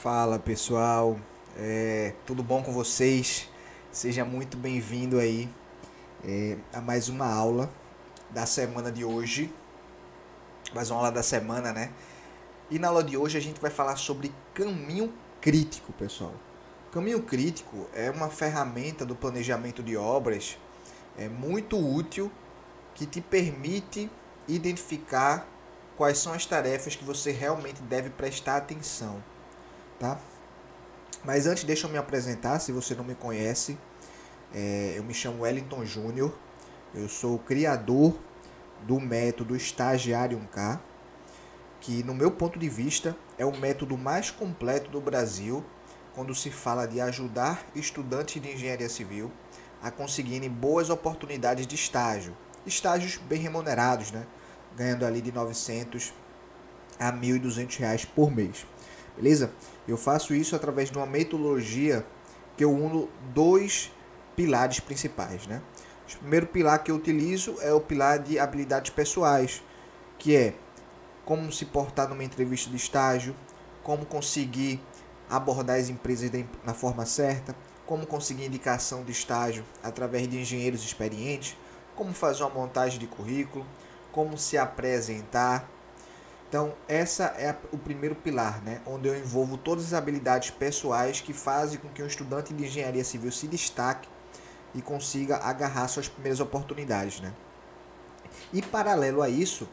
Fala pessoal, tudo bom com vocês? Seja muito bem-vindo aí a mais uma aula da semana de hoje, mais uma aula da semana, né? E na aula de hoje a gente vai falar sobre caminho crítico, pessoal. Caminho crítico é uma ferramenta do planejamento de obras muito útil que te permite identificar quais são as tarefas que você realmente deve prestar atenção, tá? Mas antes, deixa eu me apresentar, se você não me conhece. Eu me chamo Wellington Júnior, eu sou o criador do método Estagiário 1K, que no meu ponto de vista é o método mais completo do Brasil quando se fala de ajudar estudantes de engenharia civil a conseguirem boas oportunidades de estágio. Estágios bem remunerados, né? Ganhando ali de 900 a 1.200 reais por mês. Beleza? Eu faço isso através de uma metodologia que eu uno dois pilares principais, né? O primeiro pilar que eu utilizo é o pilar de habilidades pessoais, que é como se portar numa entrevista de estágio, como conseguir abordar as empresas na forma certa, como conseguir indicação de estágio através de engenheiros experientes, como fazer uma montagem de currículo, como se apresentar. Então, essa é o primeiro pilar, né? Onde eu envolvo todas as habilidades pessoais que fazem com que um estudante de engenharia civil se destaque e consiga agarrar suas primeiras oportunidades, né? E paralelo a isso,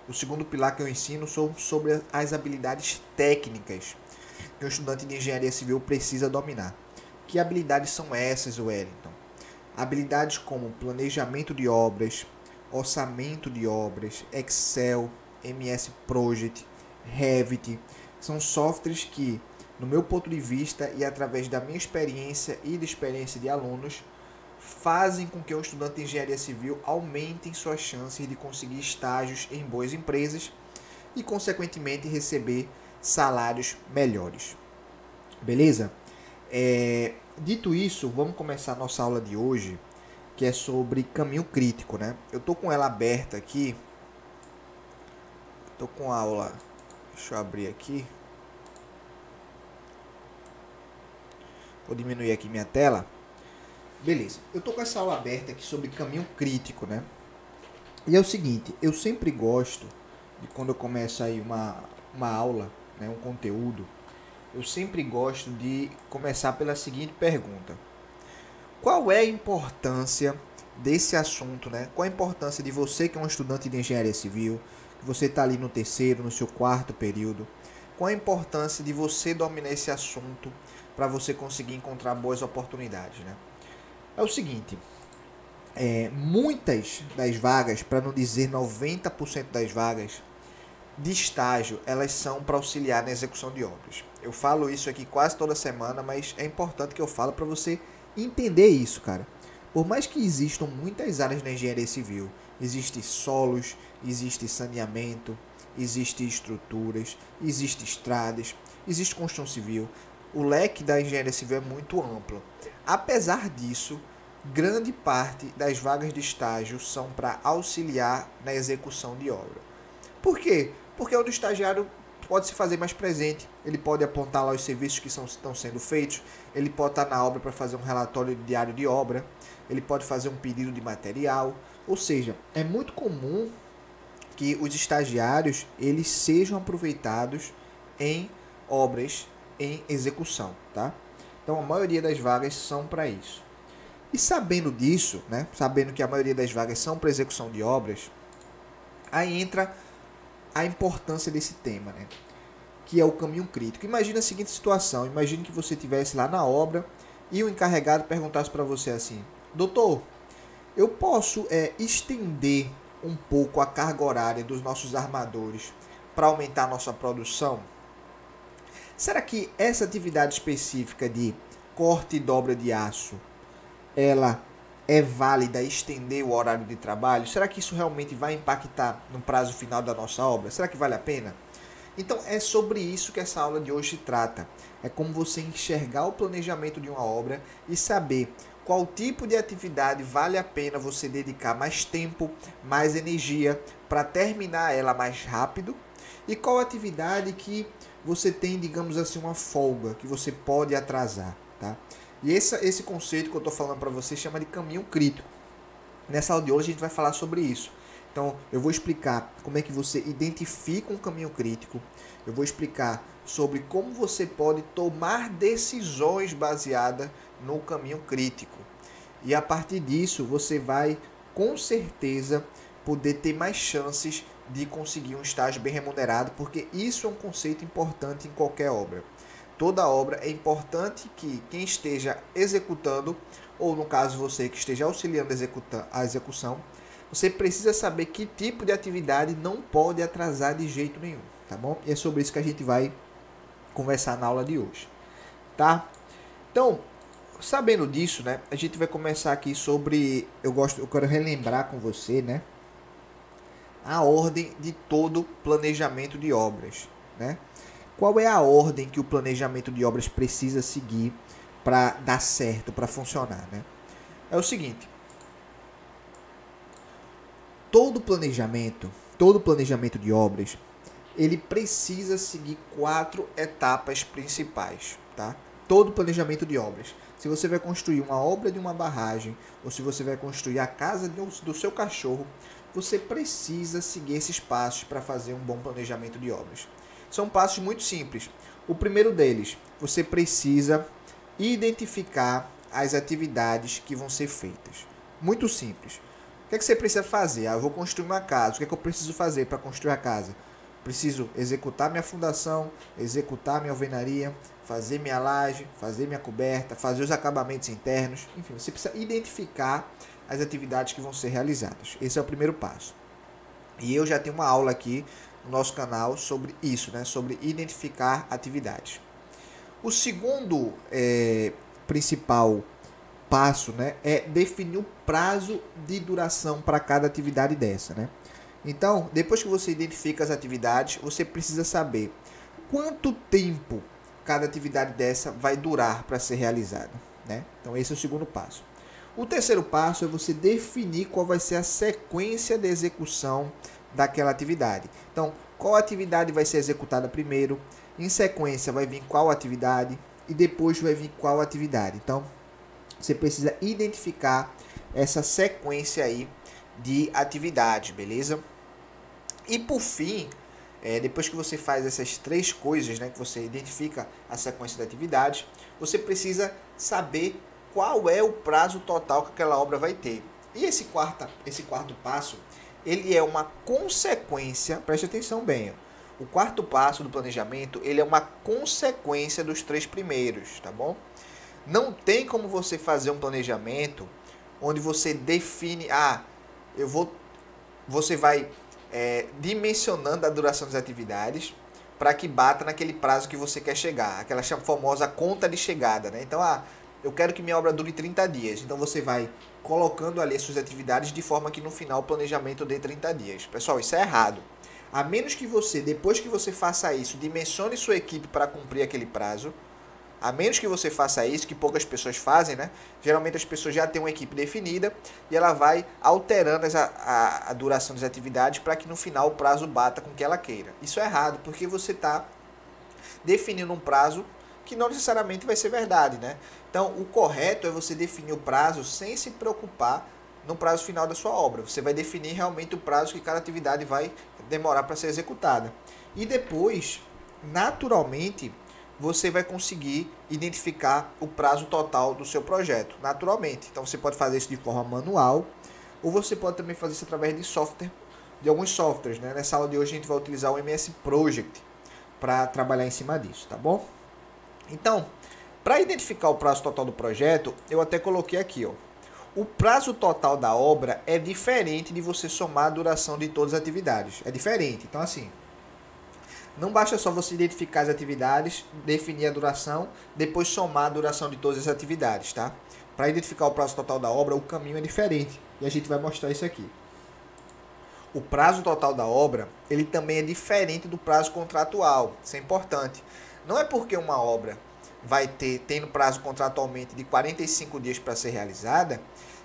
o segundo pilar que eu ensino são sobre as habilidades técnicas que um estudante de engenharia civil precisa dominar. Que habilidades são essas, Wellington? Habilidades como planejamento de obras, orçamento de obras, Excel, MS Project, Revit, são softwares que, no meu ponto de vista e através da minha experiência e da experiência de alunos, fazem com que o estudante de engenharia civil aumentem suas chances de conseguir estágios em boas empresas e, consequentemente, receber salários melhores. Beleza? Dito isso, vamos começar a nossa aula de hoje, que é sobre caminho crítico, né? Eu tô com ela aberta aqui. Tô com a aula. Deixa eu abrir aqui. Vou diminuir aqui minha tela. Beleza. Eu tô com essa aula aberta aqui sobre caminho crítico, né? E é o seguinte, eu sempre gosto de quando eu começo aí uma aula, né, um conteúdo, eu sempre gosto de começar pela seguinte pergunta: qual é a importância desse assunto, né? Qual a importância de você que é um estudante de engenharia civil, que você está ali no terceiro, no seu quarto período, qual a importância de você dominar esse assunto para você conseguir encontrar boas oportunidades, né? É o seguinte, muitas das vagas, para não dizer 90% das vagas de estágio, elas são para auxiliar na execução de obras. Eu falo isso aqui quase toda semana, mas é importante que eu falo para você entender isso, cara. Por mais que existam muitas áreas na engenharia civil, existe solos, existe saneamento, existe estruturas, existe estradas, existe construção civil. O leque da engenharia civil é muito amplo. Apesar disso, grande parte das vagas de estágio são para auxiliar na execução de obra. Por quê? Porque o estagiário pode se fazer mais presente, ele pode apontar lá os serviços que estão sendo feitos, ele pode estar na obra para fazer um relatório diário de obra, ele pode fazer um pedido de material, ou seja, é muito comum que os estagiários eles sejam aproveitados em obras em execução, tá? Então a maioria das vagas são para isso. E sabendo disso, né, sabendo que a maioria das vagas são para execução de obras, aí entra a importância desse tema, né, que é o caminho crítico. Imagina a seguinte situação, imagine que você estivesse lá na obra e o encarregado perguntasse para você assim: doutor, eu posso estender um pouco a carga horária dos nossos armadores para aumentar a nossa produção? Será que essa atividade específica de corte e dobra de aço, ela é válida estender o horário de trabalho? Será que isso realmente vai impactar no prazo final da nossa obra? Será que vale a pena? Então é sobre isso que essa aula de hoje trata. É como você enxergar o planejamento de uma obra e saber qual tipo de atividade vale a pena você dedicar mais tempo, mais energia para terminar ela mais rápido e qual atividade que você tem, digamos assim, uma folga, que você pode atrasar, tá? E esse conceito que eu estou falando para você chama de caminho crítico. Nessa aula de hoje a gente vai falar sobre isso. Então, eu vou explicar como é que você identifica um caminho crítico. Eu vou explicar sobre como você pode tomar decisões baseadas no caminho crítico. E a partir disso, você vai, com certeza, poder ter mais chances de conseguir um estágio bem remunerado, porque isso é um conceito importante em qualquer obra. Toda obra é importante que quem esteja executando, ou no caso você que esteja auxiliando a execução, você precisa saber que tipo de atividade não pode atrasar de jeito nenhum, tá bom? E é sobre isso que a gente vai conversar na aula de hoje, tá? Então, sabendo disso, né, a gente vai começar aqui sobre, eu quero relembrar com você, né, a ordem de todo planejamento de obras, né? Qual é a ordem que o planejamento de obras precisa seguir para dar certo, para funcionar, né? É o seguinte: todo planejamento de obras, ele precisa seguir 4 etapas principais, tá? Todo planejamento de obras. Se você vai construir uma obra de uma barragem, ou se você vai construir a casa do seu cachorro, você precisa seguir esses passos para fazer um bom planejamento de obras. São passos muito simples. O primeiro deles, você precisa identificar as atividades que vão ser feitas. Muito simples. O que é que você precisa fazer? Eu vou construir uma casa. O que é que eu preciso fazer para construir a casa? Preciso executar minha fundação, executar minha alvenaria, fazer minha laje, fazer minha coberta, fazer os acabamentos internos. Enfim, você precisa identificar as atividades que vão ser realizadas. Esse é o primeiro passo. E eu já tenho uma aula aqui no nosso canal sobre isso, né? Sobre identificar atividades. O segundo principal passo, né, é definir o prazo de duração para cada atividade dessa, né? Então, depois que você identifica as atividades, você precisa saber quanto tempo cada atividade dessa vai durar para ser realizada, né? Então, esse é o segundo passo. O terceiro passo é você definir qual vai ser a sequência de execução daquela atividade. Então, qual atividade vai ser executada primeiro, em sequência vai vir qual atividade e depois vai vir qual atividade. Então, você precisa identificar essa sequência aí de atividades, beleza? E por fim, depois que você faz essas 3 coisas, né, que você identifica a sequência de atividades, você precisa saber qual é o prazo total que aquela obra vai ter. E esse quarto passo, ele é uma consequência, preste atenção bem, ó. O quarto passo do planejamento, ele é uma consequência dos 3 primeiros, tá bom? Não tem como você fazer um planejamento onde você define, você vai dimensionando a duração das atividades para que bata naquele prazo que você quer chegar, aquela famosa conta de chegada, né? Então, eu quero que minha obra dure 30 dias, então você vai colocando ali as suas atividades de forma que no final o planejamento dê 30 dias. Pessoal, isso é errado. A menos que você, depois que você faça isso, dimensione sua equipe para cumprir aquele prazo. A menos que você faça isso, que poucas pessoas fazem, né? Geralmente as pessoas já têm uma equipe definida e ela vai alterando a duração das atividades para que no final o prazo bata com o que ela queira. Isso é errado, porque você está definindo um prazo que não necessariamente vai ser verdade, né? Então, o correto é você definir o prazo sem se preocupar no prazo final da sua obra. Você vai definir realmente o prazo que cada atividade vai demorar para ser executada. E depois, naturalmente, você vai conseguir identificar o prazo total do seu projeto, naturalmente. Então, você pode fazer isso de forma manual, ou você pode também fazer isso através de software, de alguns softwares, né? Nessa aula de hoje a gente vai utilizar o MS Project para trabalhar em cima disso, tá bom? Então, para identificar o prazo total do projeto, eu até coloquei aqui, ó. O prazo total da obra é diferente de você somar a duração de todas as atividades. É diferente. Então, assim, não basta só você identificar as atividades, definir a duração, depois somar a duração de todas as atividades, tá? Para identificar o prazo total da obra, o caminho é diferente. E a gente vai mostrar isso aqui. O prazo total da obra, ele também é diferente do prazo contratual. Isso é importante. Não é porque uma obra vai tendo prazo contratualmente de 45 dias para ser realizada,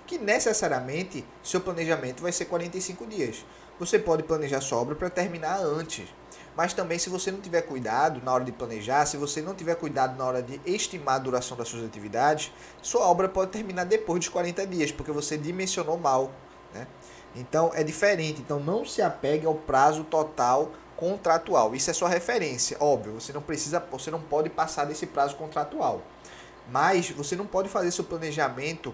que necessariamente seu planejamento vai ser 45 dias. Você pode planejar sua obra para terminar antes. mas também se você não tiver cuidado na hora de planejar, se você não tiver cuidado na hora de estimar a duração das suas atividades, sua obra pode terminar depois dos 40 dias, porque você dimensionou mal, né? Então é diferente, então não se apegue ao prazo total contratual. Isso é sua referência, óbvio, você não pode passar desse prazo contratual. Mas você não pode fazer seu planejamento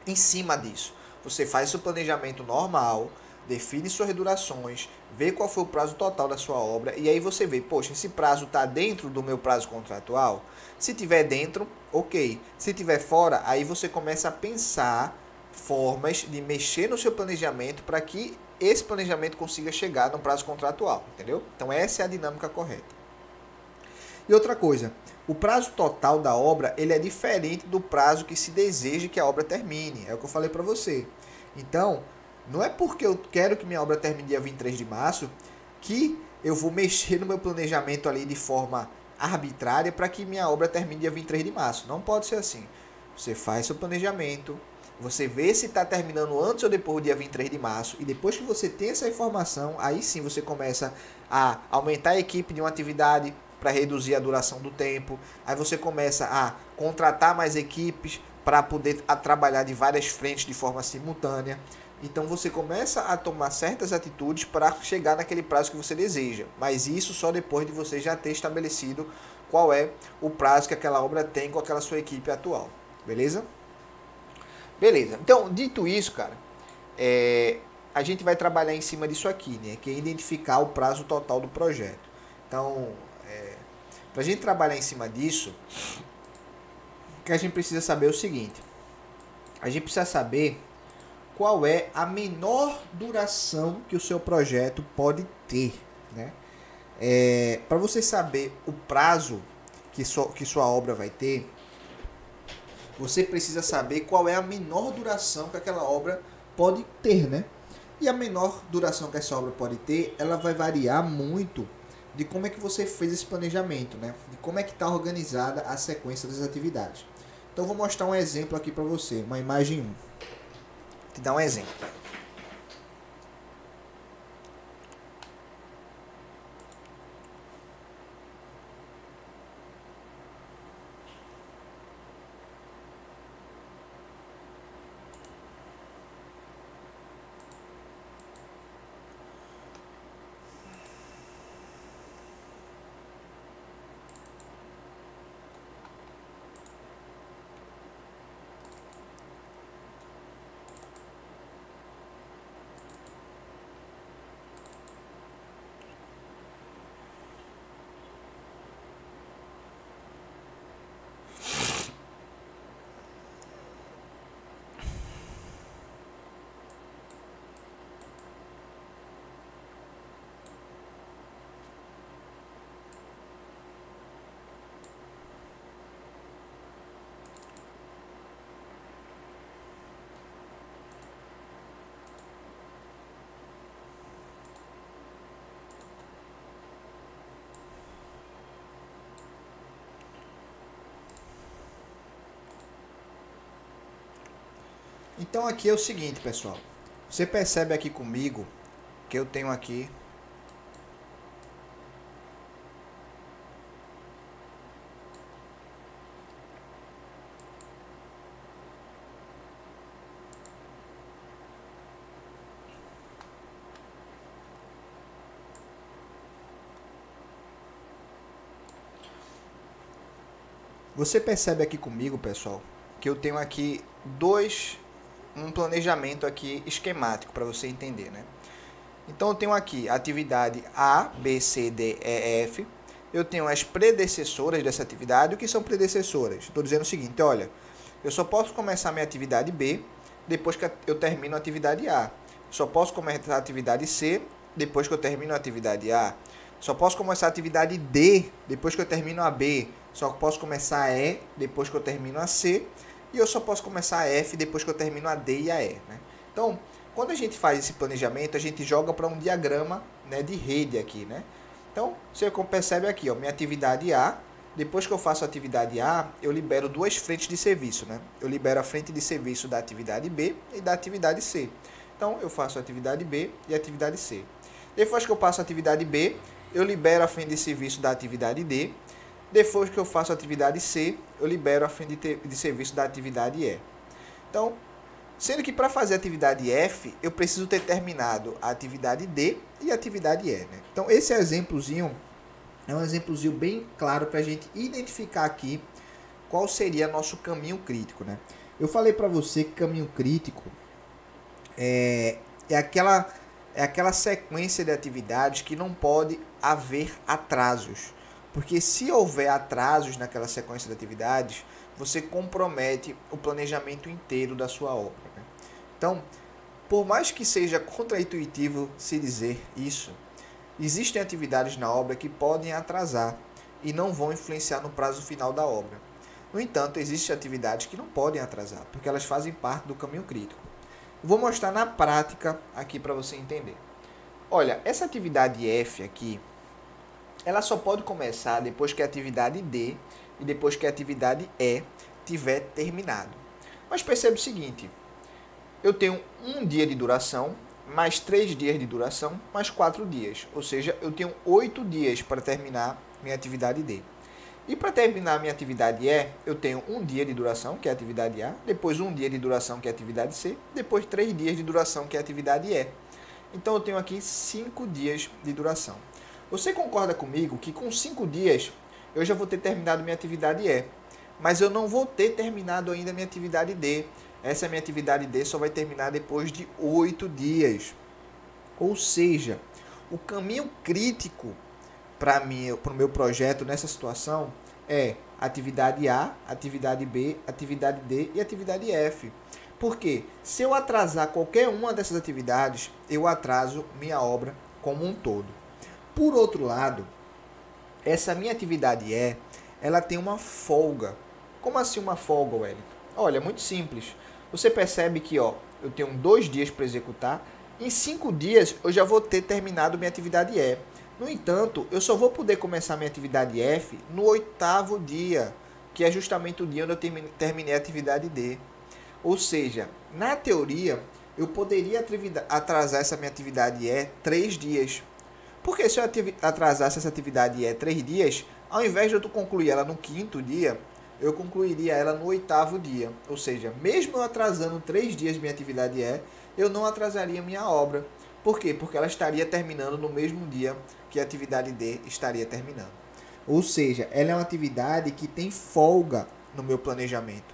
em cima disso. Você faz seu planejamento normal, define suas durações, vê qual foi o prazo total da sua obra e aí você vê, poxa, esse prazo está dentro do meu prazo contratual? Se tiver dentro, ok. Se tiver fora, aí você começa a pensar formas de mexer no seu planejamento para que esse planejamento consiga chegar no prazo contratual, entendeu? Então essa é a dinâmica correta. E outra coisa, o prazo total da obra ele é diferente do prazo que se deseja que a obra termine. É o que eu falei para você. Então, não é porque eu quero que minha obra termine dia 23 de março que eu vou mexer no meu planejamento ali de forma arbitrária para que minha obra termine dia 23 de março. Não pode ser assim. Você faz seu planejamento, você vê se está terminando antes ou depois do dia 23 de março e depois que você tem essa informação, aí sim você começa a aumentar a equipe de uma atividade para reduzir a duração do tempo. Aí você começa a contratar mais equipes para poder trabalhar de várias frentes de forma simultânea. Então você começa a tomar certas atitudes para chegar naquele prazo que você deseja. Mas isso só depois de você já ter estabelecido qual é o prazo que aquela obra tem com aquela sua equipe atual. Beleza? Beleza. Então, dito isso, cara, a gente vai trabalhar em cima disso aqui, né? Que é identificar o prazo total do projeto. Então, para a gente trabalhar em cima disso, o que a gente precisa saber é o seguinte. A gente precisa saber qual é a menor duração que o seu projeto pode ter, né? Para você saber o prazo que sua obra vai ter, você precisa saber qual é a menor duração que aquela obra pode ter, né? E a menor duração que essa obra pode ter, ela vai variar muito de como é que você fez esse planejamento, né? De como é que está organizada a sequência das atividades. Então eu vou mostrar um exemplo aqui para você, uma imagem 1. Vou te dar um exemplo. Então aqui é o seguinte, pessoal. Você percebe aqui comigo que eu tenho aqui Você percebe aqui comigo, pessoal, que eu tenho aqui um planejamento aqui esquemático para você entender, né? Então eu tenho aqui a atividade A, B, C, D, E, F. Eu tenho as predecessoras dessa atividade. O que são predecessoras? Estou dizendo o seguinte, olha, eu só posso começar a minha atividade B depois que eu termino a atividade A. Só posso começar a atividade C depois que eu termino a atividade A. Só posso começar a atividade D depois que eu termino a B. Só posso começar a E depois que eu termino a C. E eu só posso começar a F depois que eu termino a D e a E, né? Então, quando a gente faz esse planejamento, a gente joga para um diagrama, né, de rede aqui, né? Então, você percebe aqui, ó, minha atividade A. Depois que eu faço a atividade A, eu libero duas frentes de serviço, né? Eu libero a frente de serviço da atividade B e da atividade C. Então, eu faço a atividade B e a atividade C. Depois que eu passo a atividade B, eu libero a frente de serviço da atividade D. Depois que eu faço a atividade C, eu libero a frente de serviço da atividade E. Então, sendo que para fazer a atividade F, eu preciso ter terminado a atividade D e a atividade E. Né? Então, esse exemplozinho é um exemplozinho bem claro para a gente identificar aqui qual seria nosso caminho crítico. Né? Eu falei para você que caminho crítico é aquela sequência de atividades que não pode haver atrasos. Porque se houver atrasos naquela sequência de atividades, você compromete o planejamento inteiro da sua obra. Né? Então, por mais que seja contraintuitivo se dizer isso, existem atividades na obra que podem atrasar e não vão influenciar no prazo final da obra. No entanto, existem atividades que não podem atrasar, porque elas fazem parte do caminho crítico. Vou mostrar na prática aqui para você entender. Olha, essa atividade F aqui, ela só pode começar depois que a atividade D e depois que a atividade E tiver terminado. Mas percebe o seguinte, eu tenho 1 dia de duração, mais 3 dias de duração, mais 4 dias. Ou seja, eu tenho 8 dias para terminar minha atividade D. E para terminar minha atividade E, eu tenho 1 dia de duração, que é a atividade A, depois 1 dia de duração, que é a atividade C, depois 3 dias de duração, que é a atividade E. Então eu tenho aqui 5 dias de duração. Você concorda comigo que com 5 dias eu já vou ter terminado minha atividade E, mas eu não vou ter terminado ainda minha atividade D. Essa minha atividade D só vai terminar depois de 8 dias. Ou seja, o caminho crítico para o meu projeto nessa situação é atividade A, atividade B, atividade D e atividade F. Porque se eu atrasar qualquer uma dessas atividades, eu atraso minha obra como um todo. Por outro lado, essa minha atividade E, ela tem uma folga. Como assim uma folga, Wellington? Olha, muito simples. Você percebe que eu tenho 2 dias para executar. Em 5 dias, eu já vou ter terminado minha atividade E. No entanto, eu só vou poder começar minha atividade F no 8º dia, que é justamente o dia onde eu terminei a atividade D. Ou seja, na teoria, eu poderia atrasar essa minha atividade E 3 dias. Porque se eu atrasasse essa atividade E 3 dias, ao invés de eu concluir ela no 5º dia, eu concluiria ela no 8º dia. Ou seja, mesmo eu atrasando 3 dias minha atividade E, eu não atrasaria minha obra. Por quê? Porque ela estaria terminando no mesmo dia que a atividade D estaria terminando. Ou seja, ela é uma atividade que tem folga no meu planejamento.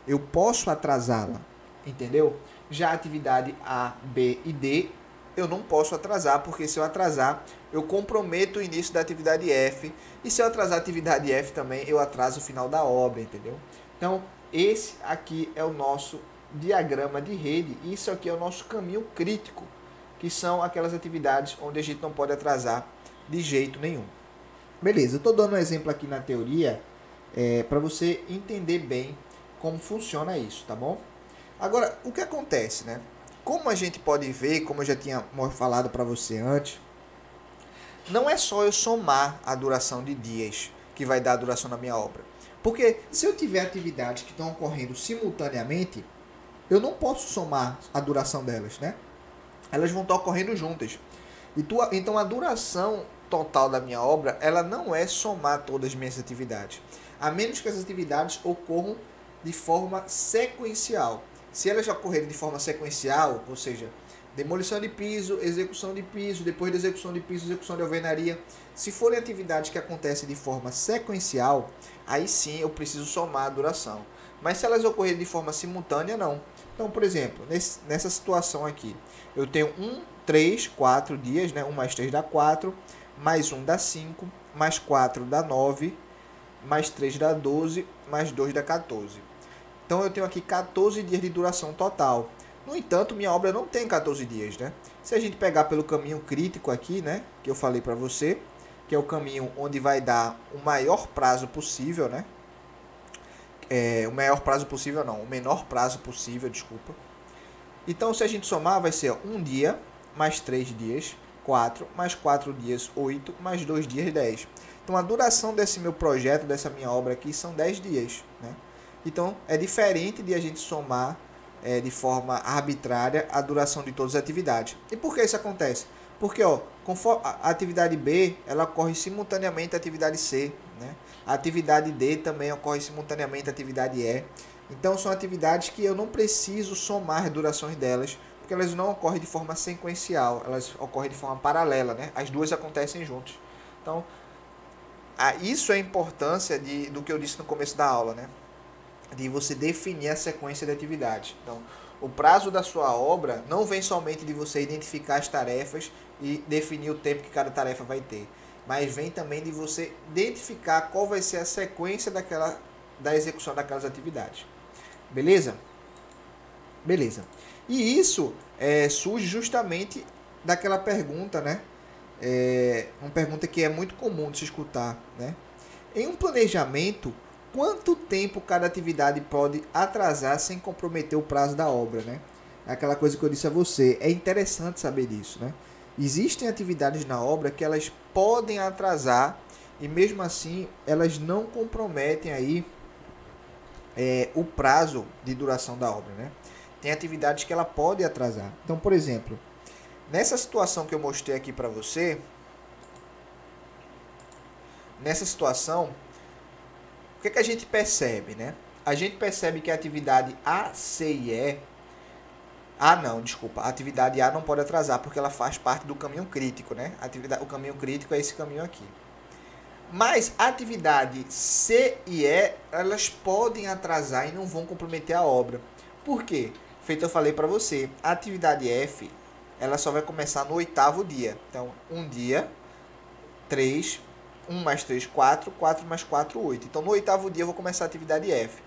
Eu posso atrasá-la, entendeu? Já a atividade A, B e D, eu não posso atrasar, porque se eu atrasar, eu comprometo o início da atividade F. E se eu atrasar a atividade F também, eu atraso o final da obra, entendeu? Então, esse aqui é o nosso diagrama de rede. E isso aqui é o nosso caminho crítico, que são aquelas atividades onde a gente não pode atrasar de jeito nenhum. Beleza, eu estou dando um exemplo aqui na teoria para você entender bem como funciona isso, tá bom? Agora, o que acontece, né? Como a gente pode ver, como eu já tinha falado para você antes, não é só eu somar a duração de dias que vai dar a duração da minha obra. Porque se eu tiver atividades que estão ocorrendo simultaneamente, eu não posso somar a duração delas, né? Elas vão estar ocorrendo juntas. Então a duração total da minha obra, ela não é somar todas as minhas atividades. A menos que as atividades ocorram de forma sequencial. Se elas ocorrerem de forma sequencial, ou seja, demolição de piso, execução de piso, depois da execução de piso, execução de alvenaria. Se forem atividades que acontecem de forma sequencial, aí sim eu preciso somar a duração. Mas se elas ocorrerem de forma simultânea, não. Então, por exemplo, nessa situação aqui, eu tenho 3, 4 dias, né? 1 mais 3 dá 4, mais 1 dá 5, mais 4 dá 9, mais 3 dá 12, mais 2 dá 14. Então eu tenho aqui 14 dias de duração total. No entanto, minha obra não tem 14 dias, né? Se a gente pegar pelo caminho crítico aqui, né, que eu falei para você, que é o caminho onde vai dar o maior prazo possível, né? O menor prazo possível, desculpa. Então, se a gente somar, vai ser 1 dia, mais 3 dias, 4, mais 4 dias, 8, mais 2 dias, 10. Então, a duração desse meu projeto, dessa minha obra aqui, são 10 dias, né? Então, é diferente de a gente somar de forma arbitrária a duração de todas as atividades. E por que isso acontece? Porque ó, conforme a atividade B, ela ocorre simultaneamente à atividade C, né? A atividade D também ocorre simultaneamente à atividade E. Então são atividades que eu não preciso somar as durações delas, porque elas não ocorrem de forma sequencial, elas ocorrem de forma paralela, né? As duas acontecem juntas. Então, isso é a importância do que eu disse no começo da aula, né? De você definir a sequência de atividades. Então, o prazo da sua obra não vem somente de você identificar as tarefas e definir o tempo que cada tarefa vai ter, mas vem também de você identificar qual vai ser a sequência da execução daquelas atividades. Beleza? Beleza. E isso surge justamente daquela pergunta, né? Uma pergunta que é muito comum de se escutar, né? Em um planejamento, quanto tempo cada atividade pode atrasar sem comprometer o prazo da obra, né? Aquela coisa que eu disse a você, é interessante saber disso, né? Existem atividades na obra que elas podem atrasar e mesmo assim elas não comprometem aí o prazo de duração da obra, né? Tem atividades que ela pode atrasar. Então, por exemplo, nessa situação que eu mostrei aqui para você, nessa situação, o que a gente percebe, né? A gente percebe que a atividade A, C e E... A atividade A não pode atrasar, porque ela faz parte do caminho crítico, né? O caminho crítico é esse caminho aqui. Mas a atividade C e E, elas podem atrasar e não vão comprometer a obra. Por quê? Feito eu falei para você, a atividade F, ela só vai começar no 8º dia. Então, um dia, 3, 1 mais 3, 4, 4 mais 4, 8. Então, no 8º dia eu vou começar a atividade F.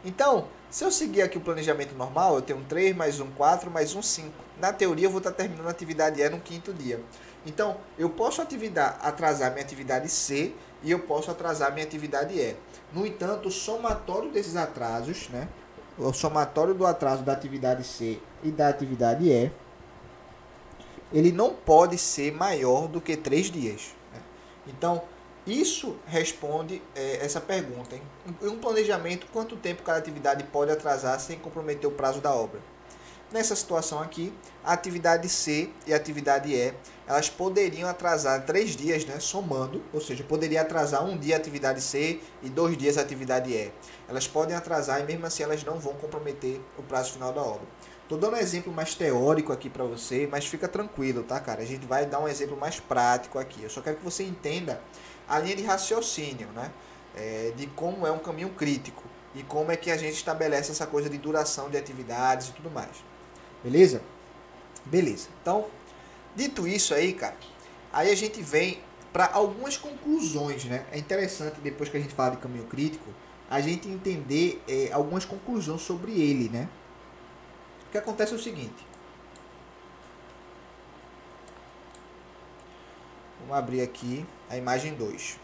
Então, se eu seguir aqui o planejamento normal, eu tenho 3 mais 1, 4 mais 1, 5. Na teoria, eu vou estar terminando a atividade E no 5º dia. Então, eu posso atrasar minha atividade C e eu posso atrasar minha atividade E. No entanto, o somatório desses atrasos, né? O somatório do atraso da atividade C e da atividade E, ele não pode ser maior do que 3 dias. Né? Então, isso responde essa pergunta. Em um planejamento, quanto tempo cada atividade pode atrasar sem comprometer o prazo da obra? Nessa situação aqui, a atividade C e a atividade E, elas poderiam atrasar 3 dias, né, somando, ou seja, poderia atrasar um dia a atividade C e 2 dias a atividade E. Elas podem atrasar e mesmo assim elas não vão comprometer o prazo final da obra. Estou dando um exemplo mais teórico aqui para você, mas fica tranquilo, tá, cara? A gente vai dar um exemplo mais prático aqui. Eu só quero que você entenda a linha de raciocínio, né, de como é um caminho crítico e como é que a gente estabelece essa coisa de duração de atividades e tudo mais. Beleza? Beleza. Então, dito isso aí, cara, aí a gente vem para algumas conclusões, né? É interessante, depois que a gente fala de caminho crítico, a gente entender algumas conclusões sobre ele, né? O que acontece é o seguinte. Vamos abrir aqui a imagem 2.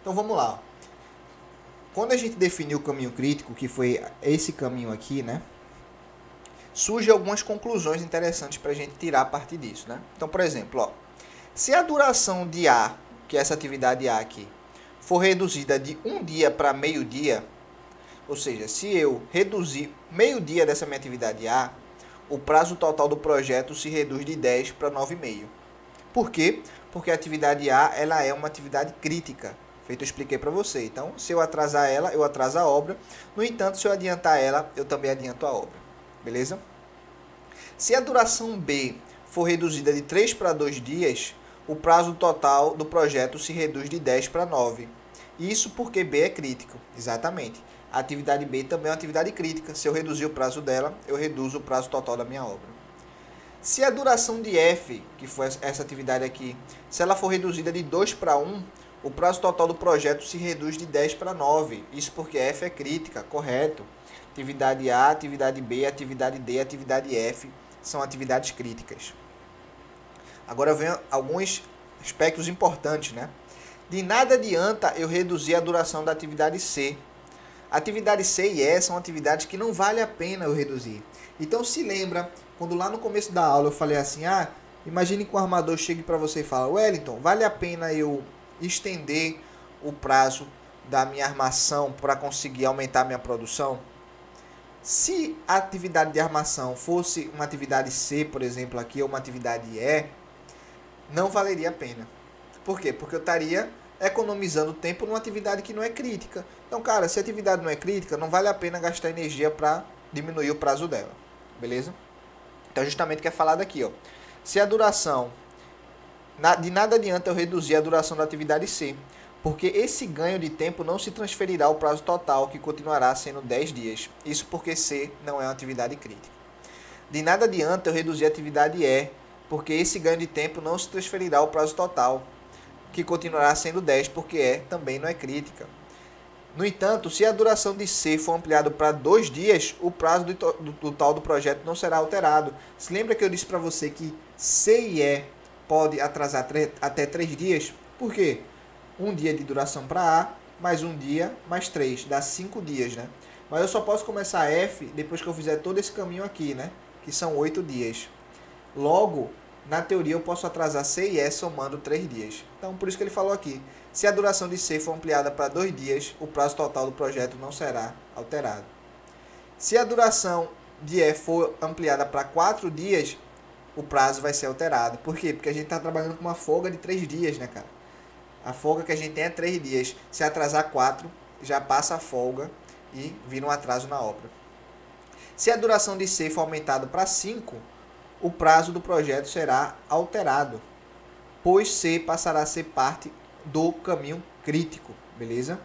Então vamos lá. Quando a gente definiu o caminho crítico, que foi esse caminho aqui, né? Surgem algumas conclusões interessantes para a gente tirar a partir disso, né? Então, por exemplo, ó, se a duração de A, que é essa atividade A aqui, for reduzida de 1 dia para meio-dia, ou seja, se eu reduzir meio-dia dessa minha atividade A, o prazo total do projeto se reduz de 10 para 9,5. Por quê? Porque a atividade A, ela é uma atividade crítica. Feito eu expliquei para você. Então, se eu atrasar ela, eu atraso a obra. No entanto, se eu adiantar ela, eu também adianto a obra. Beleza? Se a duração B for reduzida de 3 para 2 dias, o prazo total do projeto se reduz de 10 para 9. Isso porque B é crítico. Exatamente. A atividade B também é uma atividade crítica. Se eu reduzir o prazo dela, eu reduzo o prazo total da minha obra. Se a duração de F, que foi essa atividade aqui, se ela for reduzida de 2 para 1, o prazo total do projeto se reduz de 10 para 9. Isso porque F é crítica, correto. atividade A, atividade B, atividade D, atividade F são atividades críticas. Agora vem alguns aspectos importantes, né? De nada adianta eu reduzir a duração da atividade C. Atividade C e E são atividades que não vale a pena eu reduzir. Então se lembra, quando lá no começo da aula eu falei assim, imagine que o armador chegue para você e fala, Wellington, vale a pena eu estender o prazo da minha armação para conseguir aumentar minha produção? Se a atividade de armação fosse uma atividade C, por exemplo, aqui, ou uma atividade E, não valeria a pena. Por quê? Porque eu estaria economizando tempo numa atividade que não é crítica. Então, cara, se a atividade não é crítica, não vale a pena gastar energia para diminuir o prazo dela. Beleza? Então, justamente quer falar daqui, ó. Se a duração... De nada adianta eu reduzir a duração da atividade C, porque esse ganho de tempo não se transferirá ao prazo total, que continuará sendo 10 dias. Isso porque C não é uma atividade crítica. De nada adianta eu reduzir a atividade E, porque esse ganho de tempo não se transferirá ao prazo total, que continuará sendo 10, porque E também não é crítica. No entanto, se a duração de C for ampliada para 2 dias, o prazo total do projeto não será alterado. Se lembra que eu disse para você que C e E pode atrasar até 3 dias? Por quê? Um dia de duração para A, mais um dia, mais 3, dá 5 dias, né? Mas eu só posso começar F depois que eu fizer todo esse caminho aqui, né? Que são 8 dias. Logo, na teoria, eu posso atrasar C e E somando 3 dias. Então, por isso que ele falou aqui. Se a duração de C for ampliada para 2 dias, o prazo total do projeto não será alterado. Se a duração de E for ampliada para 4 dias, o prazo vai ser alterado. Por quê? Porque a gente está trabalhando com uma folga de 3 dias, né, cara? A folga que a gente tem é 3 dias. Se atrasar 4, já passa a folga e vira um atraso na obra. Se a duração de C for aumentada para 5, o prazo do projeto será alterado, pois C passará a ser parte do caminho crítico, beleza?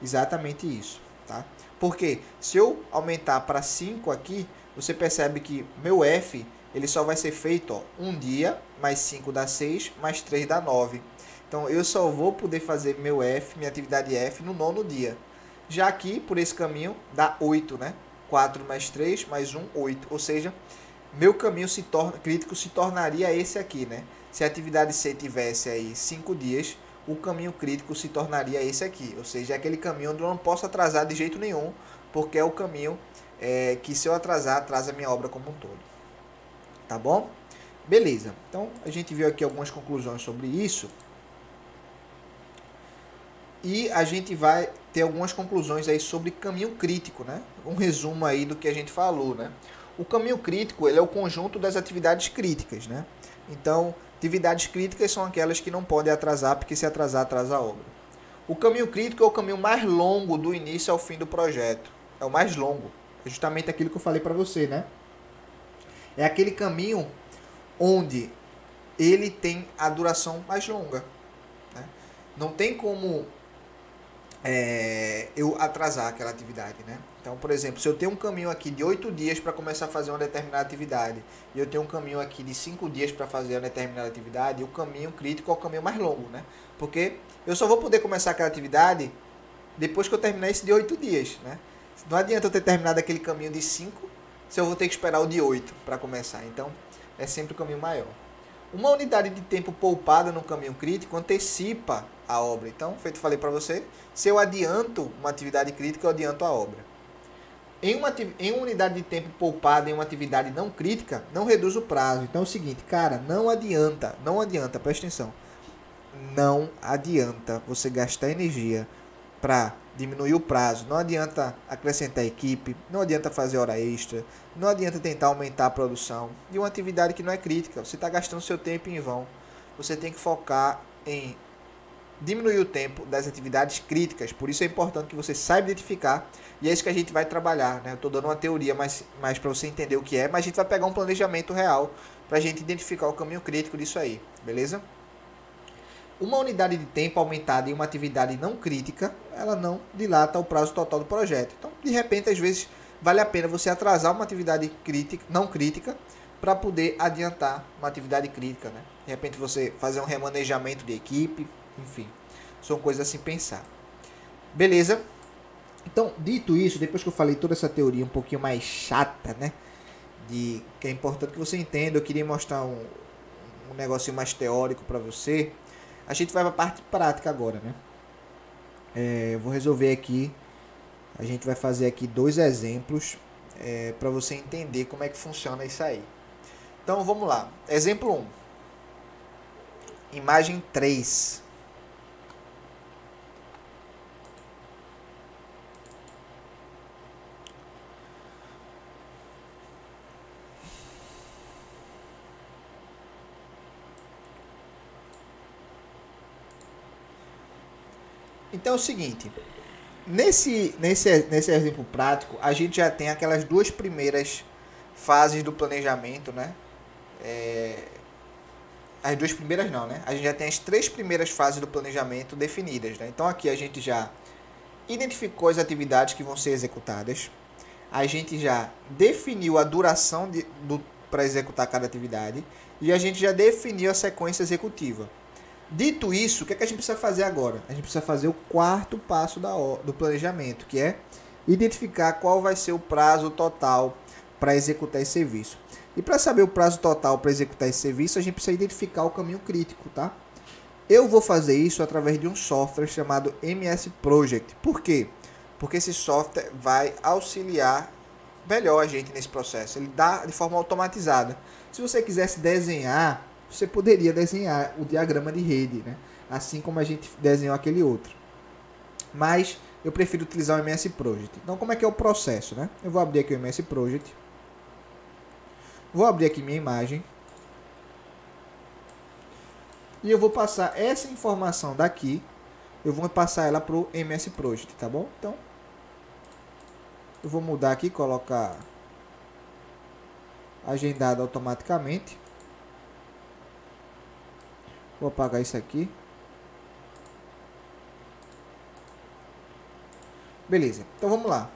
Exatamente isso, tá? Porque se eu aumentar para 5 aqui, você percebe que meu F, ele só vai ser feito, ó, um dia, mais 5 dá 6, mais 3 dá 9. Então, eu só vou poder fazer meu F, minha atividade F, no 9º dia. Já aqui, por esse caminho, dá 8, né? 4 mais 3, mais 1, 8. Ou seja, meu caminho crítico se tornaria esse aqui, né? Se a atividade C tivesse aí 5 dias, o caminho crítico se tornaria esse aqui. Ou seja, é aquele caminho onde eu não posso atrasar de jeito nenhum, porque é o caminho que se eu atrasar, atrasa a minha obra como um todo. Tá bom? Beleza. Então, a gente viu aqui algumas conclusões sobre isso. E a gente vai ter algumas conclusões aí sobre caminho crítico, né? Um resumo aí do que a gente falou, né? O caminho crítico, ele é o conjunto das atividades críticas, né? Então, atividades críticas são aquelas que não podem atrasar, porque se atrasar, atrasa a obra. O caminho crítico é o caminho mais longo do início ao fim do projeto. É o mais longo. É justamente aquilo que eu falei para você, né? É aquele caminho onde ele tem a duração mais longa, né? Não tem como eu atrasar aquela atividade, né? Então, por exemplo, se eu tenho um caminho aqui de 8 dias para começar a fazer uma determinada atividade e eu tenho um caminho aqui de 5 dias para fazer uma determinada atividade, o caminho crítico é o caminho mais longo, né? Porque eu só vou poder começar aquela atividade depois que eu terminar esse de 8 dias, né? Não adianta eu ter terminado aquele caminho de 5 se eu vou ter que esperar o de 8 para começar. Então, é sempre o caminho maior. Uma unidade de tempo poupada no caminho crítico antecipa a obra. Então, feito falei para você, se eu adianto uma atividade crítica, eu adianto a obra. Em uma unidade de tempo poupada em uma atividade não crítica, não reduz o prazo. Então é o seguinte, cara, não adianta, presta atenção. Não adianta você gastar energia para diminuir o prazo, não adianta acrescentar equipe, não adianta fazer hora extra, não adianta tentar aumentar a produção de uma atividade que não é crítica. Você está gastando seu tempo em vão. Você tem que focar em diminuir o tempo das atividades críticas. Por isso é importante que você saiba identificar, e é isso que a gente vai trabalhar, né? Eu estou dando uma teoria mais para você entender o que é, mas a gente vai pegar um planejamento real para a gente identificar o caminho crítico disso aí, beleza? Uma unidade de tempo aumentada em uma atividade não crítica, ela não dilata o prazo total do projeto. Então, de repente, às vezes, vale a pena você atrasar uma atividade não crítica para poder adiantar uma atividade crítica, né? De repente, você fazer um remanejamento de equipe, enfim, são coisas a se pensar. Beleza? Então, dito isso, depois que eu falei toda essa teoria um pouquinho mais chata, né? Que é importante que você entenda, eu queria mostrar um negocinho mais teórico para você. A gente vai para a parte prática agora, né? Eu vou resolver aqui, a gente vai fazer aqui 2 exemplos para você entender como é que funciona isso aí. Então vamos lá. Exemplo 1. Imagem 3. Então é o seguinte, nesse exemplo prático, a gente já tem aquelas 2 primeiras fases do planejamento, né? As 2 primeiras não, né? A gente já tem as 3 primeiras fases do planejamento definidas, né? Então aqui a gente já identificou as atividades que vão ser executadas, a gente já definiu a duração para executar cada atividade e a gente já definiu a sequência executiva. Dito isso, o que é que a gente precisa fazer agora? A gente precisa fazer o 4º passo do planejamento, que é identificar qual vai ser o prazo total para executar esse serviço. E para saber o prazo total para executar esse serviço, a gente precisa identificar o caminho crítico, tá? Eu vou fazer isso através de um software chamado MS Project. Por quê? Porque esse software vai auxiliar melhor a gente nesse processo. Ele dá de forma automatizada. Se você quisesse desenhar, você poderia desenhar o diagrama de rede, né? Assim como a gente desenhou aquele outro. Mas eu prefiro utilizar o MS Project. Então, como é que é o processo, né? Eu vou abrir aqui o MS Project. Vou abrir aqui minha imagem. E eu vou passar essa informação daqui, eu vou passar ela para o MS Project, tá bom? Então, eu vou mudar aqui, colocar agendado automaticamente. Vou apagar isso aqui. Beleza, então vamos lá.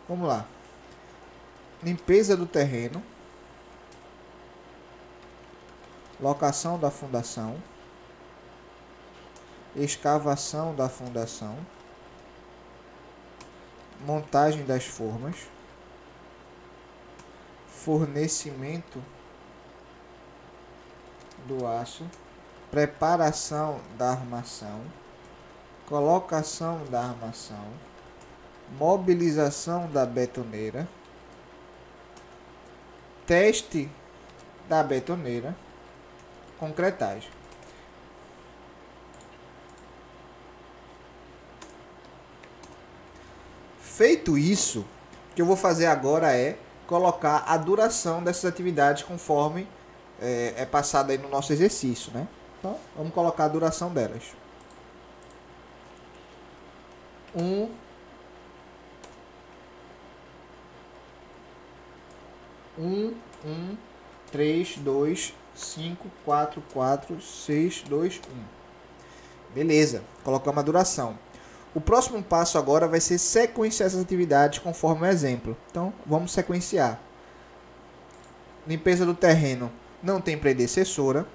Vamos lá. Limpeza do terreno. Locação da fundação. Escavação da fundação. Montagem das formas. Fornecimento do aço. Preparação da armação. Colocação da armação. Mobilização da betoneira, teste da betoneira, concretagem. Feito isso, o que eu vou fazer agora é colocar a duração dessas atividades conforme é passado aí no nosso exercício, né? Então, vamos colocar a duração delas. 3, 2, 5, 4, 4, 6, 2, 1. Beleza, colocamos a duração. O próximo passo agora vai ser sequenciar essas atividades conforme o exemplo. Então, vamos sequenciar. Limpeza do terreno não tem predecessora.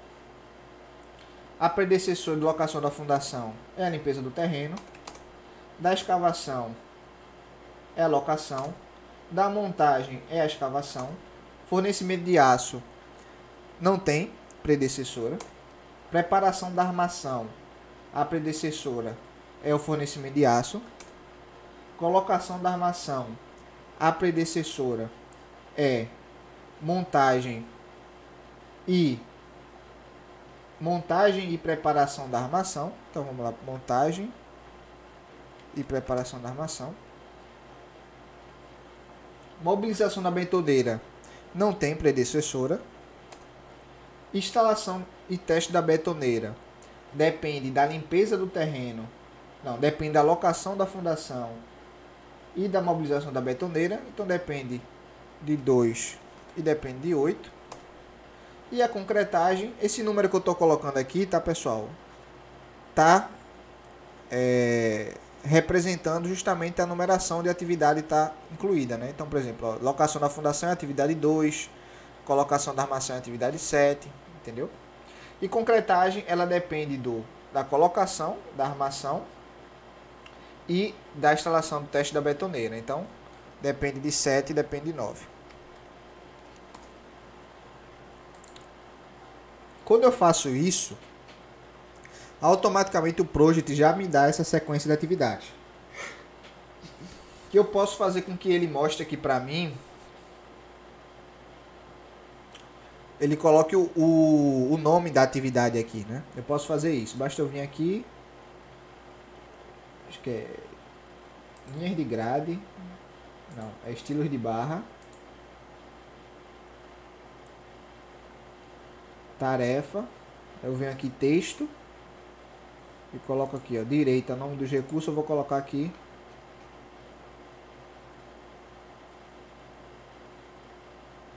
A predecessora de locação da fundação é a limpeza do terreno. Da escavação é a locação. Da montagem é a escavação. Fornecimento de aço não tem predecessora. Preparação da armação, a predecessora é o fornecimento de aço. Colocação da armação, a predecessora é montagem e preparação da armação. Então vamos lá, montagem e preparação da armação. Mobilização da betoneira não tem predecessora. Instalação e teste da betoneira depende da limpeza do terreno. Não, depende da locação da fundação e da mobilização da betoneira. Então depende de 2 e depende de 8. E a concretagem, esse número que eu estou colocando aqui, tá, pessoal? está representando justamente a numeração de atividade está incluída, né? Então, por exemplo, ó, locação da fundação é atividade 2, colocação da armação é atividade 7, entendeu? E concretagem, ela depende da colocação da armação e da instalação do teste da betoneira. Então, depende de 7 e depende de 9. Quando eu faço isso, automaticamente o project já me dá essa sequência de atividades. Que eu posso fazer com que ele mostre aqui para mim. Ele coloque o nome da atividade aqui, né? Eu posso fazer isso. Basta eu vir aqui. Acho que é linhas de grade. Não, é estilos de barra. Tarefa. Eu venho aqui texto. E coloco aqui, ó, direita, nome dos recursos. Eu vou colocar aqui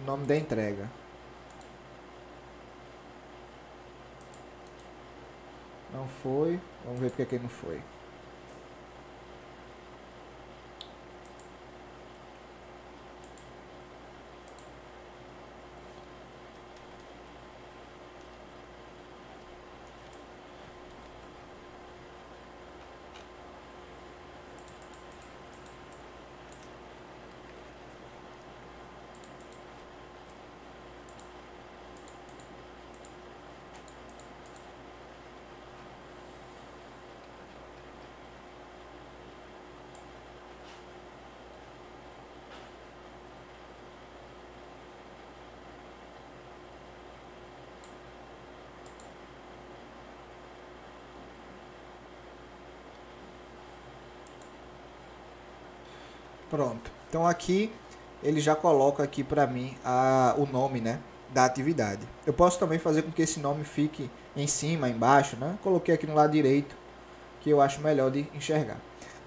nome da entrega. Não foi. Vamos ver porque que não foi. Pronto. Então aqui ele já coloca aqui para mim o nome, né, da atividade. Eu posso também fazer com que esse nome fique em cima, embaixo, né? Coloquei aqui no lado direito, que eu acho melhor de enxergar.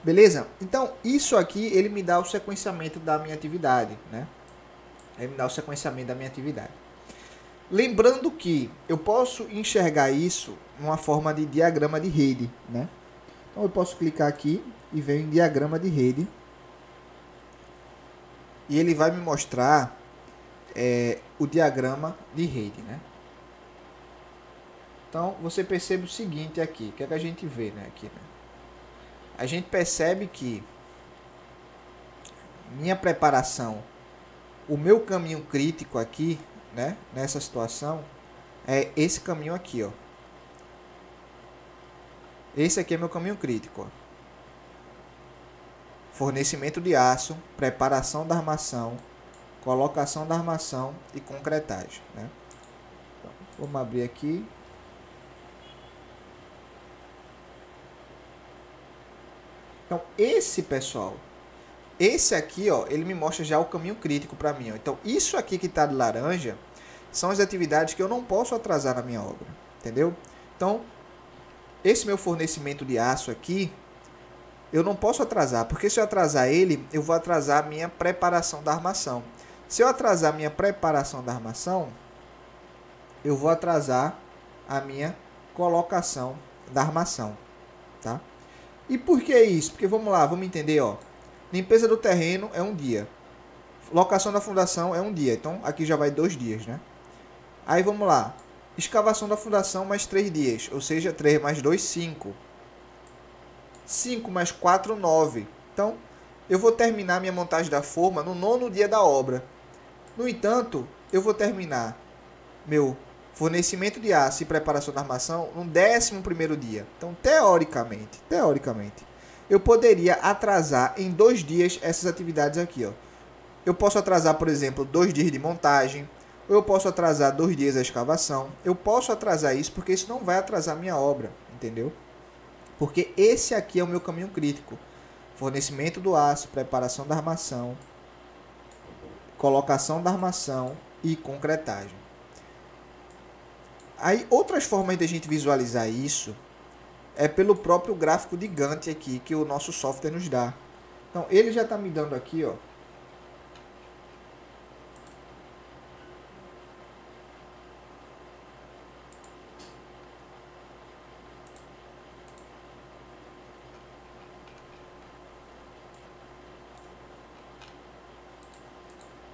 Beleza? Então isso aqui ele me dá o sequenciamento da minha atividade, né? Ele me dá o sequenciamento da minha atividade. Lembrando que eu posso enxergar isso numa forma de diagrama de rede, né? Então eu posso clicar aqui e venho em diagrama de rede. E ele vai me mostrar o diagrama de rede, né? Então, você percebe o seguinte aqui. O que é que a gente vê, né? Aqui, né? A gente percebe que minha preparação, o meu caminho crítico aqui, né? Nessa situação, é esse caminho aqui, ó. Esse aqui é meu caminho crítico, ó. Fornecimento de aço, preparação da armação, colocação da armação e concretagem, né? Então, vamos abrir aqui. Então, pessoal, esse aqui, ó, ele me mostra já o caminho crítico para mim, ó. Então, isso aqui que está de laranja são as atividades que eu não posso atrasar na minha obra, entendeu? Então, esse meu fornecimento de aço aqui, eu não posso atrasar, porque se eu atrasar ele, eu vou atrasar a minha preparação da armação. Se eu atrasar a minha preparação da armação, eu vou atrasar a minha colocação da armação, tá? E por que isso? Porque vamos lá, vamos entender, ó. Limpeza do terreno é um dia. Locação da fundação é um dia. Então, aqui já vai 2 dias, né? Aí, vamos lá. Escavação da fundação mais 3 dias. Ou seja, 3 mais 2, 5. 5 mais 4, 9. Então, eu vou terminar minha montagem da forma no 9º dia da obra. No entanto, eu vou terminar meu fornecimento de aço e preparação da armação no 11º dia. Então, teoricamente, eu poderia atrasar em 2 dias essas atividades aqui, ó. Eu posso atrasar, por exemplo, 2 dias de montagem, ou eu posso atrasar 2 dias a escavação. Eu posso atrasar isso porque isso não vai atrasar minha obra, entendeu? Porque esse aqui é o meu caminho crítico. Fornecimento do aço, preparação da armação, colocação da armação e concretagem. Aí, outras formas de a gente visualizar isso é pelo próprio gráfico de Gantt aqui, que o nosso software nos dá. Então, ele já está me dando aqui, ó,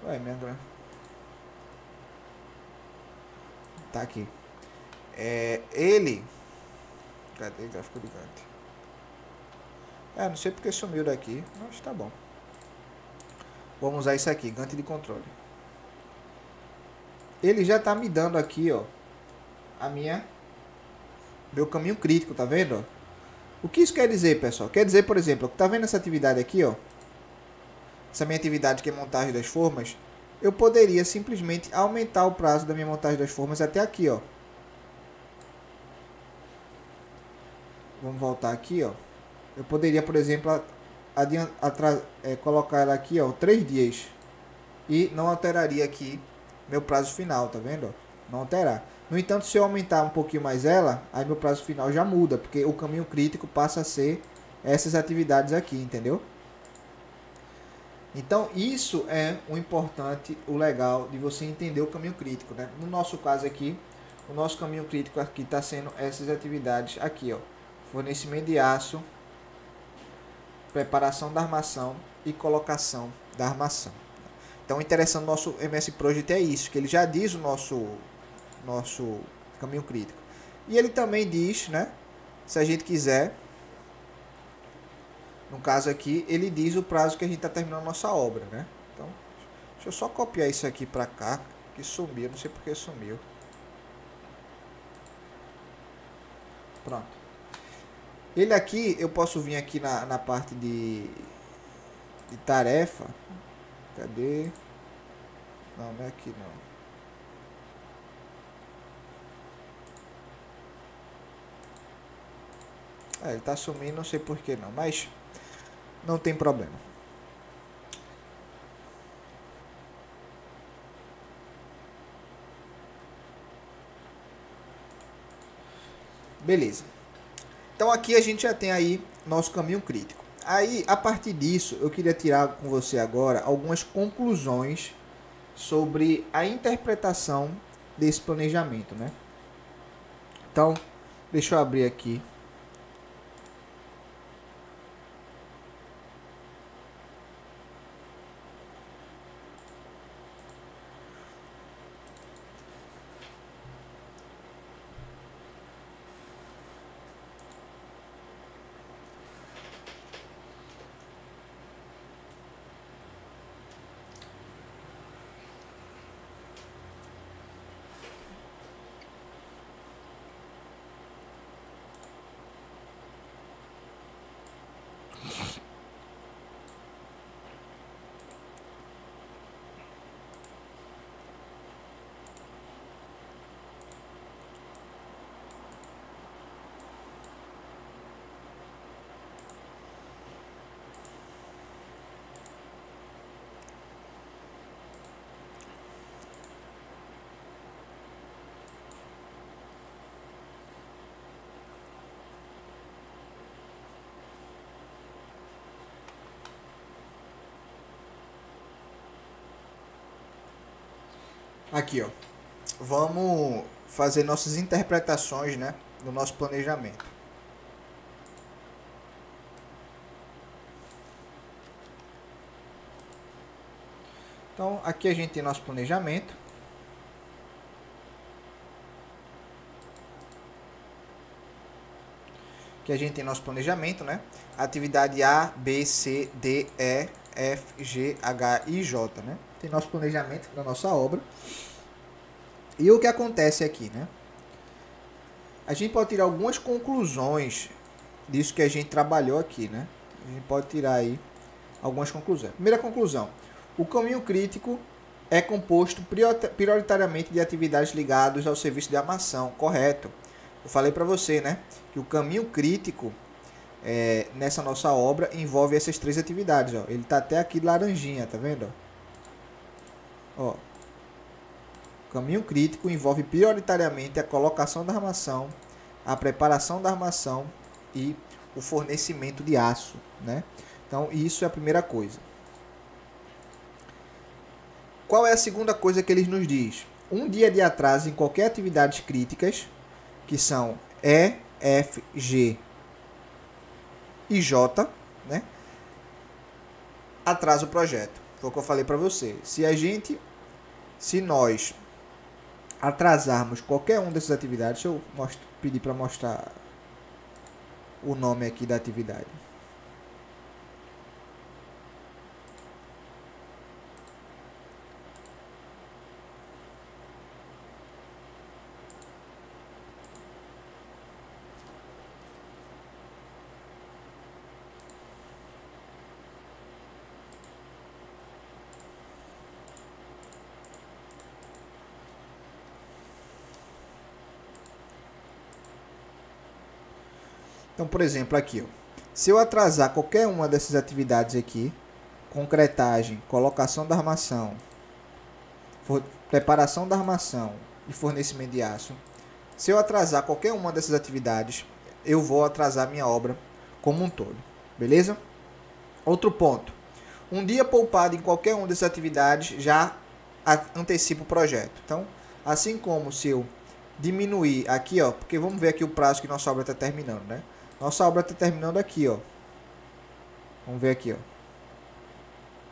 Ué, minha grana. Tá aqui. Ele. Cadê o gráfico de Gantt? Não sei porque sumiu daqui, mas tá bom. Vamos usar isso aqui, Gantt de controle. Ele já tá me dando aqui, ó, meu caminho crítico, tá vendo? O que isso quer dizer, pessoal? Quer dizer, por exemplo, tá vendo essa atividade aqui, ó? Essa minha atividade que é montagem das formas. Eu poderia simplesmente aumentar o prazo da minha montagem das formas até aqui, ó. Vamos voltar aqui, ó. Eu poderia, por exemplo, colocar ela aqui, ó, 3 dias. E não alteraria aqui meu prazo final, tá vendo? Não alterar. No entanto, se eu aumentar um pouquinho mais ela, aí meu prazo final já muda, porque o caminho crítico passa a ser essas atividades aqui, entendeu? Então, isso é o importante, o legal de você entender o caminho crítico, né? No nosso caso aqui, o nosso caminho crítico aqui está sendo essas atividades aqui, ó. Fornecimento de aço, preparação da armação e colocação da armação. Então, o interessante do nosso MS Project é isso, que ele já diz o nosso caminho crítico. E ele também diz, né, se a gente quiser, no caso aqui, ele diz o prazo que a gente está terminando a nossa obra, né? Então, deixa eu só copiar isso aqui para cá, que sumiu, não sei porque sumiu. Pronto. Ele aqui, eu posso vir aqui na parte de tarefa. Cadê? Não, não é aqui não. Ele tá sumindo, não sei porquê não, mas não tem problema. Beleza. Então aqui a gente já tem aí nosso caminho crítico. Aí, a partir disso, eu queria tirar com você agora algumas conclusões sobre a interpretação desse planejamento, né? Então, deixa eu abrir aqui. Aqui, ó. Vamos fazer nossas interpretações, né, do nosso planejamento. Então, aqui a gente tem nosso planejamento. Aqui a gente tem nosso planejamento, né? Atividade A, B, C, D, E, F, G, H e J, né? Tem nosso planejamento da nossa obra. E o que acontece aqui, né? A gente pode tirar algumas conclusões disso que a gente trabalhou aqui, né? A gente pode tirar aí algumas conclusões. Primeira conclusão: o caminho crítico é composto prioritariamente de atividades ligadas ao serviço de armação, correto? Eu falei para você, né? Que o caminho crítico nessa nossa obra envolve essas 3 atividades, ó. Ele tá até aqui laranjinha, tá vendo? Ó. O caminho crítico envolve prioritariamente a colocação da armação, a preparação da armação e o fornecimento de aço, né? Então, isso é a primeira coisa. Qual é a segunda coisa que ele nos diz? Um dia de atraso em qualquer atividades críticas, que são E, F, G e J, né? Atrasa o projeto. Foi o que eu falei para você. Se nós atrasarmos qualquer uma dessas atividades, deixa eu pedir para mostrar o nome aqui da atividade. Então, por exemplo, aqui, ó, se eu atrasar qualquer uma dessas atividades aqui, concretagem, colocação da armação, preparação da armação e fornecimento de aço, se eu atrasar qualquer uma dessas atividades, eu vou atrasar minha obra como um todo, beleza? Outro ponto, um dia poupado em qualquer uma dessas atividades já antecipa o projeto. Então, assim como se eu diminuir aqui, ó, porque vamos ver aqui o prazo que nossa obra está terminando, né? Nossa obra está terminando aqui, ó. Vamos ver aqui, ó.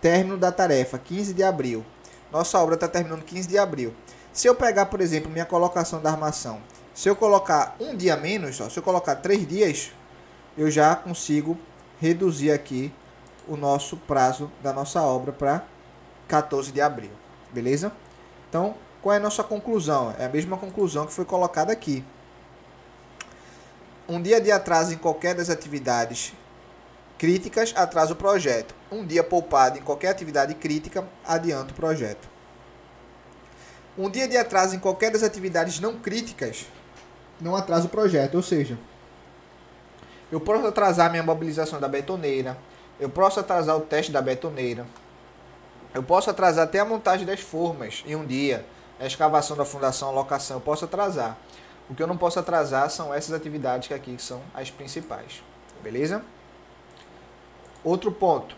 Término da tarefa, 15 de abril. Nossa obra está terminando 15 de abril. Se eu pegar, por exemplo, minha colocação da armação, se eu colocar um dia menos, ó, se eu colocar 3 dias, eu já consigo reduzir aqui o nosso prazo da nossa obra para 14 de abril. Beleza? Então, qual é a nossa conclusão? É a mesma conclusão que foi colocada aqui. Um dia de atraso em qualquer das atividades críticas atrasa o projeto. Um dia poupado em qualquer atividade crítica adianta o projeto. Um dia de atraso em qualquer das atividades não críticas não atrasa o projeto. Ou seja, eu posso atrasar minha mobilização da betoneira, eu posso atrasar o teste da betoneira, eu posso atrasar até a montagem das formas em um dia, a escavação da fundação, a locação, eu posso atrasar. O que eu não posso atrasar são essas atividades que aqui são as principais. Beleza? Outro ponto.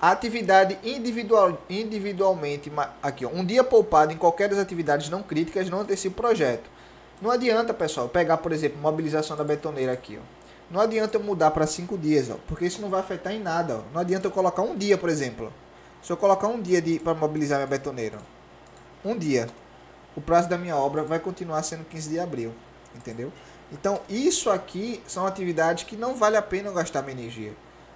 A atividade individualmente... Aqui, ó, um dia poupado em qualquer das atividades não críticas não antecipa o projeto. Não adianta, pessoal, pegar, por exemplo, mobilização da betoneira aqui. Ó. Não adianta eu mudar para 5 dias, ó, porque isso não vai afetar em nada. Ó. Não adianta eu colocar um dia, por exemplo. Se eu colocar um dia para mobilizar minha betoneira, ó, um dia, o prazo da minha obra vai continuar sendo 15 de abril, entendeu? Então, isso aqui são atividades que não vale a pena eu gastar minha energia.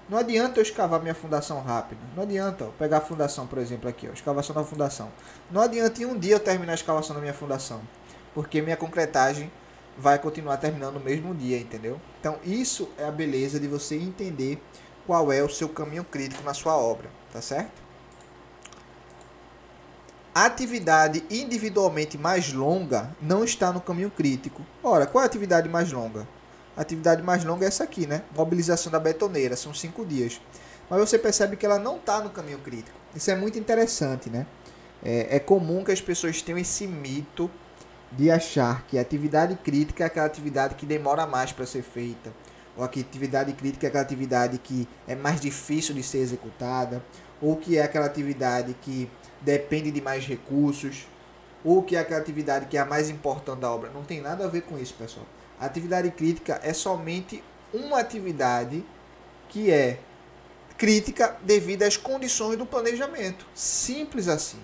Não adianta eu escavar minha fundação rápido. Não adianta eu pegar a fundação, por exemplo, aqui, ó, escavação da fundação. Não adianta em um dia eu terminar a escavação da minha fundação, porque minha concretagem vai continuar terminando no mesmo dia, entendeu? Então, isso é a beleza de você entender qual é o seu caminho crítico na sua obra, tá certo? A atividade individualmente mais longa não está no caminho crítico. Ora, qual é a atividade mais longa? A atividade mais longa é essa aqui, né? Mobilização da betoneira, são 5 dias. Mas você percebe que ela não está no caminho crítico. Isso é muito interessante, né? É comum que as pessoas tenham esse mito de achar que a atividade crítica é aquela atividade que demora mais para ser feita. Ou a atividade crítica é aquela atividade que é mais difícil de ser executada. Ou que é aquela atividade que depende de mais recursos, ou que é aquela atividade que é a mais importante da obra. Não tem nada a ver com isso, pessoal. A atividade crítica é somente uma atividade que é crítica devido às condições do planejamento. Simples assim.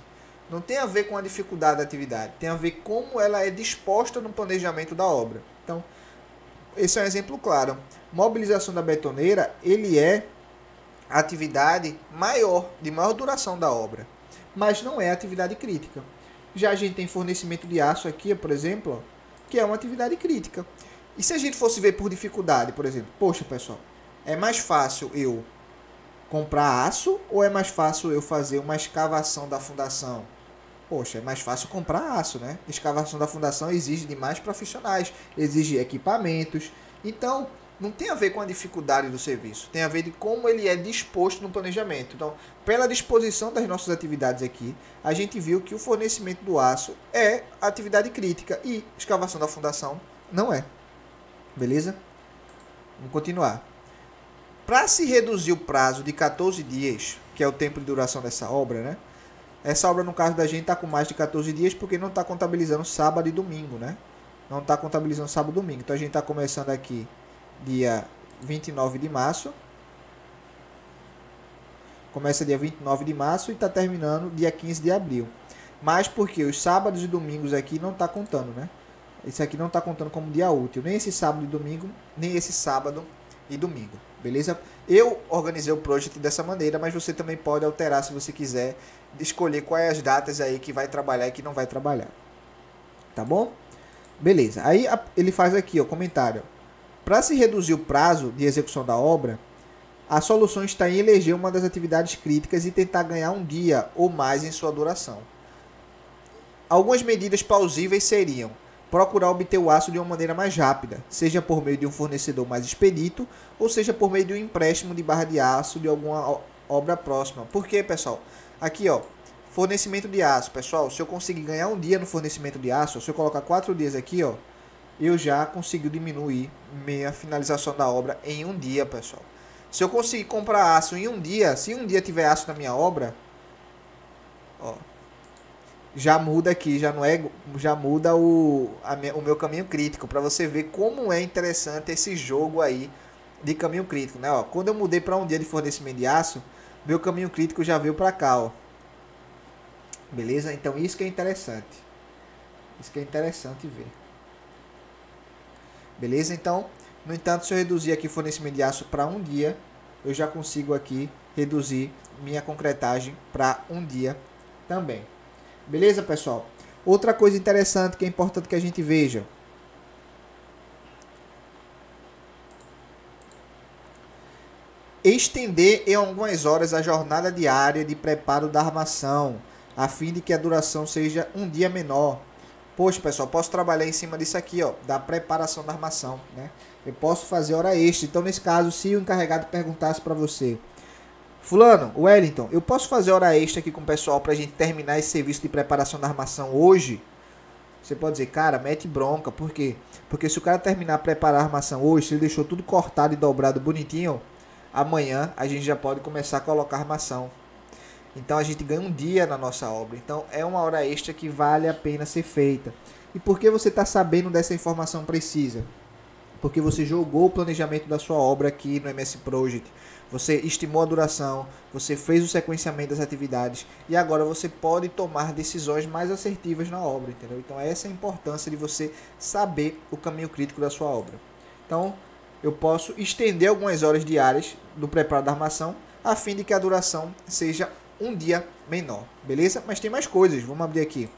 Não tem a ver com a dificuldade da atividade, tem a ver como ela é disposta no planejamento da obra. Então, esse é um exemplo claro. Mobilização da betoneira, ele é a atividade maior, de maior duração da obra, mas não é atividade crítica. Já a gente tem fornecimento de aço aqui, por exemplo, que é uma atividade crítica. E se a gente fosse ver por dificuldade, por exemplo, poxa, pessoal, é mais fácil eu comprar aço ou é mais fácil eu fazer uma escavação da fundação? Poxa, é mais fácil comprar aço, né? Escavação da fundação exige de mais profissionais, exige equipamentos. Então, não tem a ver com a dificuldade do serviço, tem a ver de como ele é disposto no planejamento. Então, pela disposição das nossas atividades aqui, a gente viu que o fornecimento do aço é atividade crítica e escavação da fundação não é. Beleza? Vamos continuar. Para se reduzir o prazo de 14 dias, que é o tempo de duração dessa obra, né? Essa obra, no caso da gente, está com mais de 14 dias porque não está contabilizando sábado e domingo, né? Não está contabilizando sábado e domingo. Então, a gente está começando aqui dia 29 de março Começa dia 29 de março e está terminando dia 15 de abril. Mas porque os sábados e domingos aqui não está contando, né? Esse aqui não está contando como dia útil. Nem esse sábado e domingo, nem esse sábado e domingo. Beleza? Eu organizei o project dessa maneira, mas você também pode alterar se você quiser. Escolher quais as datas aí que vai trabalhar e que não vai trabalhar. Tá bom? Beleza. Aí ele faz aqui, ó, comentário. Para se reduzir o prazo de execução da obra, a solução está em eleger uma das atividades críticas e tentar ganhar um dia ou mais em sua duração. Algumas medidas plausíveis seriam procurar obter o aço de uma maneira mais rápida, seja por meio de um fornecedor mais expedito, ou seja por meio de um empréstimo de barra de aço de alguma obra próxima. Por quê, pessoal? Aqui, ó, fornecimento de aço. Pessoal, se eu conseguir ganhar um dia no fornecimento de aço, se eu colocar 4 dias aqui, ó, eu já consigo diminuir minha finalização da obra em um dia, pessoal. Se eu conseguir comprar aço em um dia, se um dia tiver aço na minha obra, ó, já muda aqui, já muda o meu caminho crítico, para você ver como é interessante esse jogo aí de caminho crítico, né? Ó, quando eu mudei para um dia de fornecimento de aço, meu caminho crítico já veio para cá, ó. Beleza? Então isso que é interessante. Isso que é interessante ver. Beleza? Então, no entanto, se eu reduzir aqui o fornecimento de aço para um dia, eu já consigo aqui reduzir minha concretagem para um dia também. Beleza, pessoal? Outra coisa interessante que é importante que a gente veja. Estender em algumas horas a jornada diária de preparo da armação, a fim de que a duração seja um dia menor. Poxa, pessoal, posso trabalhar em cima disso aqui, ó, da preparação da armação, né? Eu posso fazer hora extra. Então, nesse caso, se o encarregado perguntasse para você: Fulano, Wellington, eu posso fazer hora extra aqui com o pessoal pra gente terminar esse serviço de preparação da armação hoje? Você pode dizer, cara, mete bronca. Por quê? Porque se o cara terminar a preparar a armação hoje, se ele deixou tudo cortado e dobrado bonitinho, amanhã a gente já pode começar a colocar a armação. Então a gente ganha um dia na nossa obra. Então é uma hora extra que vale a pena ser feita. E por que você está sabendo dessa informação precisa? Porque você jogou o planejamento da sua obra aqui no MS Project. Você estimou a duração, você fez o sequenciamento das atividades e agora você pode tomar decisões mais assertivas na obra, entendeu? Então essa é a importância de você saber o caminho crítico da sua obra. Então eu posso estender algumas horas diárias do preparo da armação a fim de que a duração seja um dia menor, beleza? Mas tem mais coisas, vamos abrir aqui.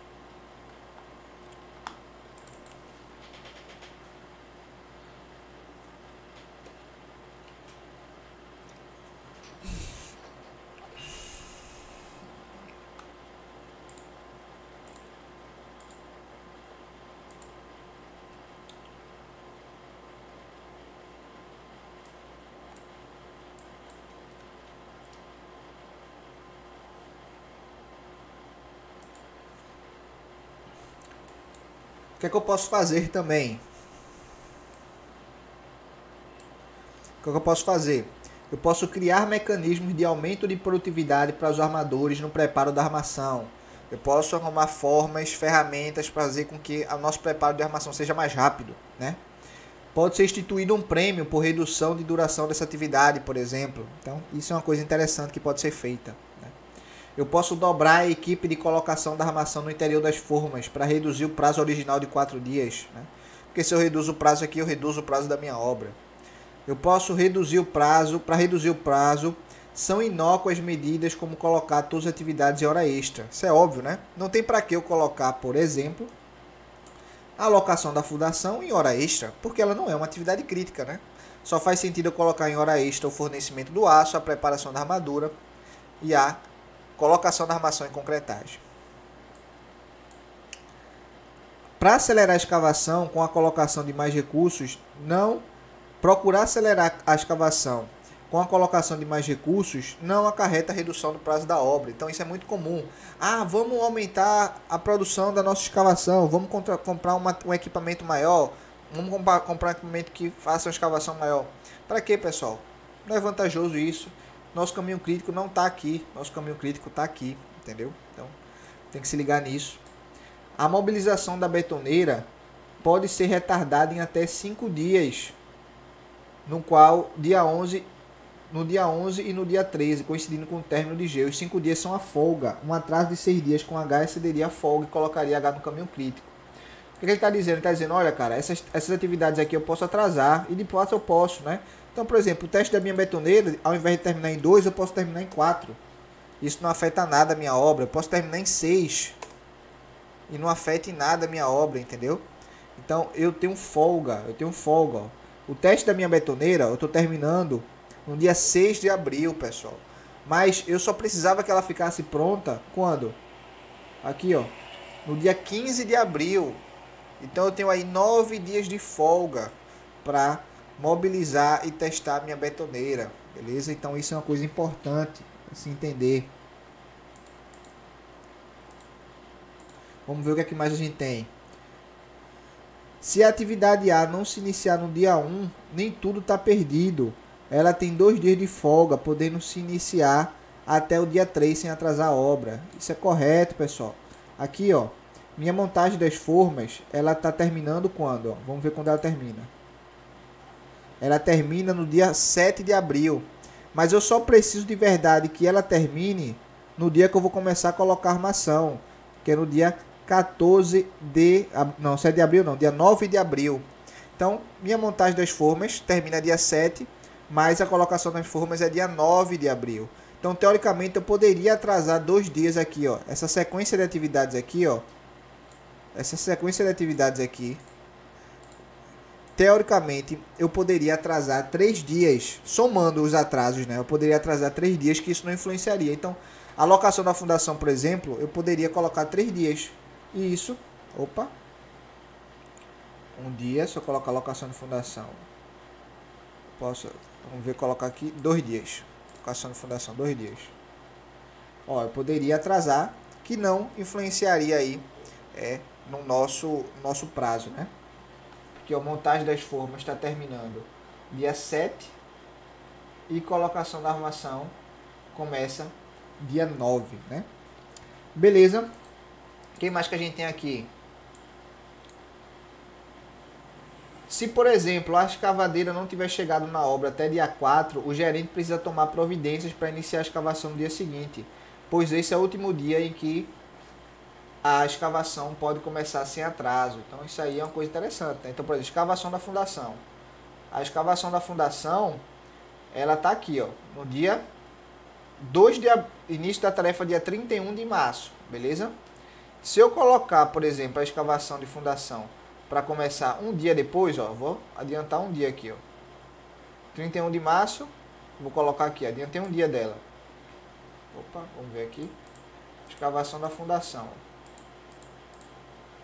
O que é que eu posso fazer também? O que é que eu posso fazer? Eu posso criar mecanismos de aumento de produtividade para os armadores no preparo da armação. Eu posso arrumar formas, ferramentas para fazer com que o nosso preparo de armação seja mais rápido, né? Pode ser instituído um prêmio por redução de duração dessa atividade, por exemplo. Então, isso é uma coisa interessante que pode ser feita. Eu posso dobrar a equipe de colocação da armação no interior das formas para reduzir o prazo original de 4 dias. Né? Porque se eu reduzo o prazo aqui, eu reduzo o prazo da minha obra. Eu posso reduzir o prazo. Para reduzir o prazo, são inócuas medidas como colocar todas as atividades em hora extra. Isso é óbvio, né? Não tem para que eu colocar, por exemplo, a alocação da fundação em hora extra, porque ela não é uma atividade crítica, né? Só faz sentido eu colocar em hora extra o fornecimento do aço, a preparação da armadura e a colocação da armação em concretagem. Para acelerar a escavação com a colocação de mais recursos, procurar acelerar a escavação com a colocação de mais recursos não acarreta a redução do prazo da obra. Então isso é muito comum. Vamos aumentar a produção da nossa escavação, vamos comprar um equipamento maior, vamos comprar um equipamento que faça uma escavação maior. Para quê, pessoal? Não é vantajoso isso. Nosso caminho crítico não está aqui. Nosso caminho crítico está aqui. Entendeu? Então, tem que se ligar nisso. A mobilização da betoneira pode ser retardada em até 5 dias. No qual, dia 11, no dia 11 e no dia 13, coincidindo com o término de G. Os 5 dias são a folga. Um atraso de 6 dias com H excederia a folga e colocaria H no caminho crítico. O que ele está dizendo? Ele está dizendo, olha, cara, essas atividades aqui eu posso atrasar e de fato eu posso, né? Então, por exemplo, o teste da minha betoneira, ao invés de terminar em 2, eu posso terminar em 4. Isso não afeta nada a minha obra. Eu posso terminar em 6 e não afeta em nada a minha obra, entendeu? Então, eu tenho folga, ó. O teste da minha betoneira, eu estou terminando no dia 6 de abril, pessoal. Mas eu só precisava que ela ficasse pronta quando? Aqui, ó, no dia 15 de abril. Então eu tenho aí 9 dias de folga para mobilizar e testar minha betoneira, beleza? Então isso é uma coisa importante se entender. Vamos ver o que é que mais a gente tem. Se a atividade A não se iniciar no dia 1, nem tudo está perdido. Ela tem 2 dias de folga, podendo se iniciar até o dia 3 sem atrasar a obra. Isso é correto, pessoal. Aqui, ó, minha montagem das formas, ela está terminando quando? Ó? Vamos ver quando ela termina. Ela termina no dia 7 de abril. Mas eu só preciso de verdade que ela termine no dia que eu vou começar a colocar armação, que é no dia 14 de... Não, 7 de abril não, dia 9 de abril. Então, minha montagem das formas termina dia 7, mas a colocação das formas é dia 9 de abril. Então, teoricamente, eu poderia atrasar 2 dias aqui, ó. Essa sequência de atividades aqui, ó. Teoricamente, eu poderia atrasar 3 dias, somando os atrasos, né? Eu poderia atrasar 3 dias, que isso não influenciaria. Então, a alocação da fundação, por exemplo, eu poderia colocar 3 dias. E isso, opa, um dia, se eu colocar alocação de fundação, vamos ver, colocar aqui 2 dias. Alocação de fundação, 2 dias. Ó, eu poderia atrasar, que não influenciaria aí no nosso prazo, né? Porque a montagem das formas está terminando dia 7 e colocação da armação começa dia 9, né? Beleza. Quem mais que a gente tem aqui? Se, por exemplo, a escavadeira não tiver chegado na obra até dia 4, o gerente precisa tomar providências para iniciar a escavação no dia seguinte, pois esse é o último dia em que a escavação pode começar sem atraso. Então isso aí é uma coisa interessante, né? Então, por exemplo, escavação da fundação. A escavação da fundação, ela está aqui, ó, no dia 2 de início da tarefa dia 31 de março, beleza? Se eu colocar, por exemplo, a escavação de fundação para começar um dia depois, ó, vou adiantar um dia aqui, ó. 31 de março, vou colocar aqui, adiantei um dia dela. Opa, vamos ver aqui. Escavação da fundação.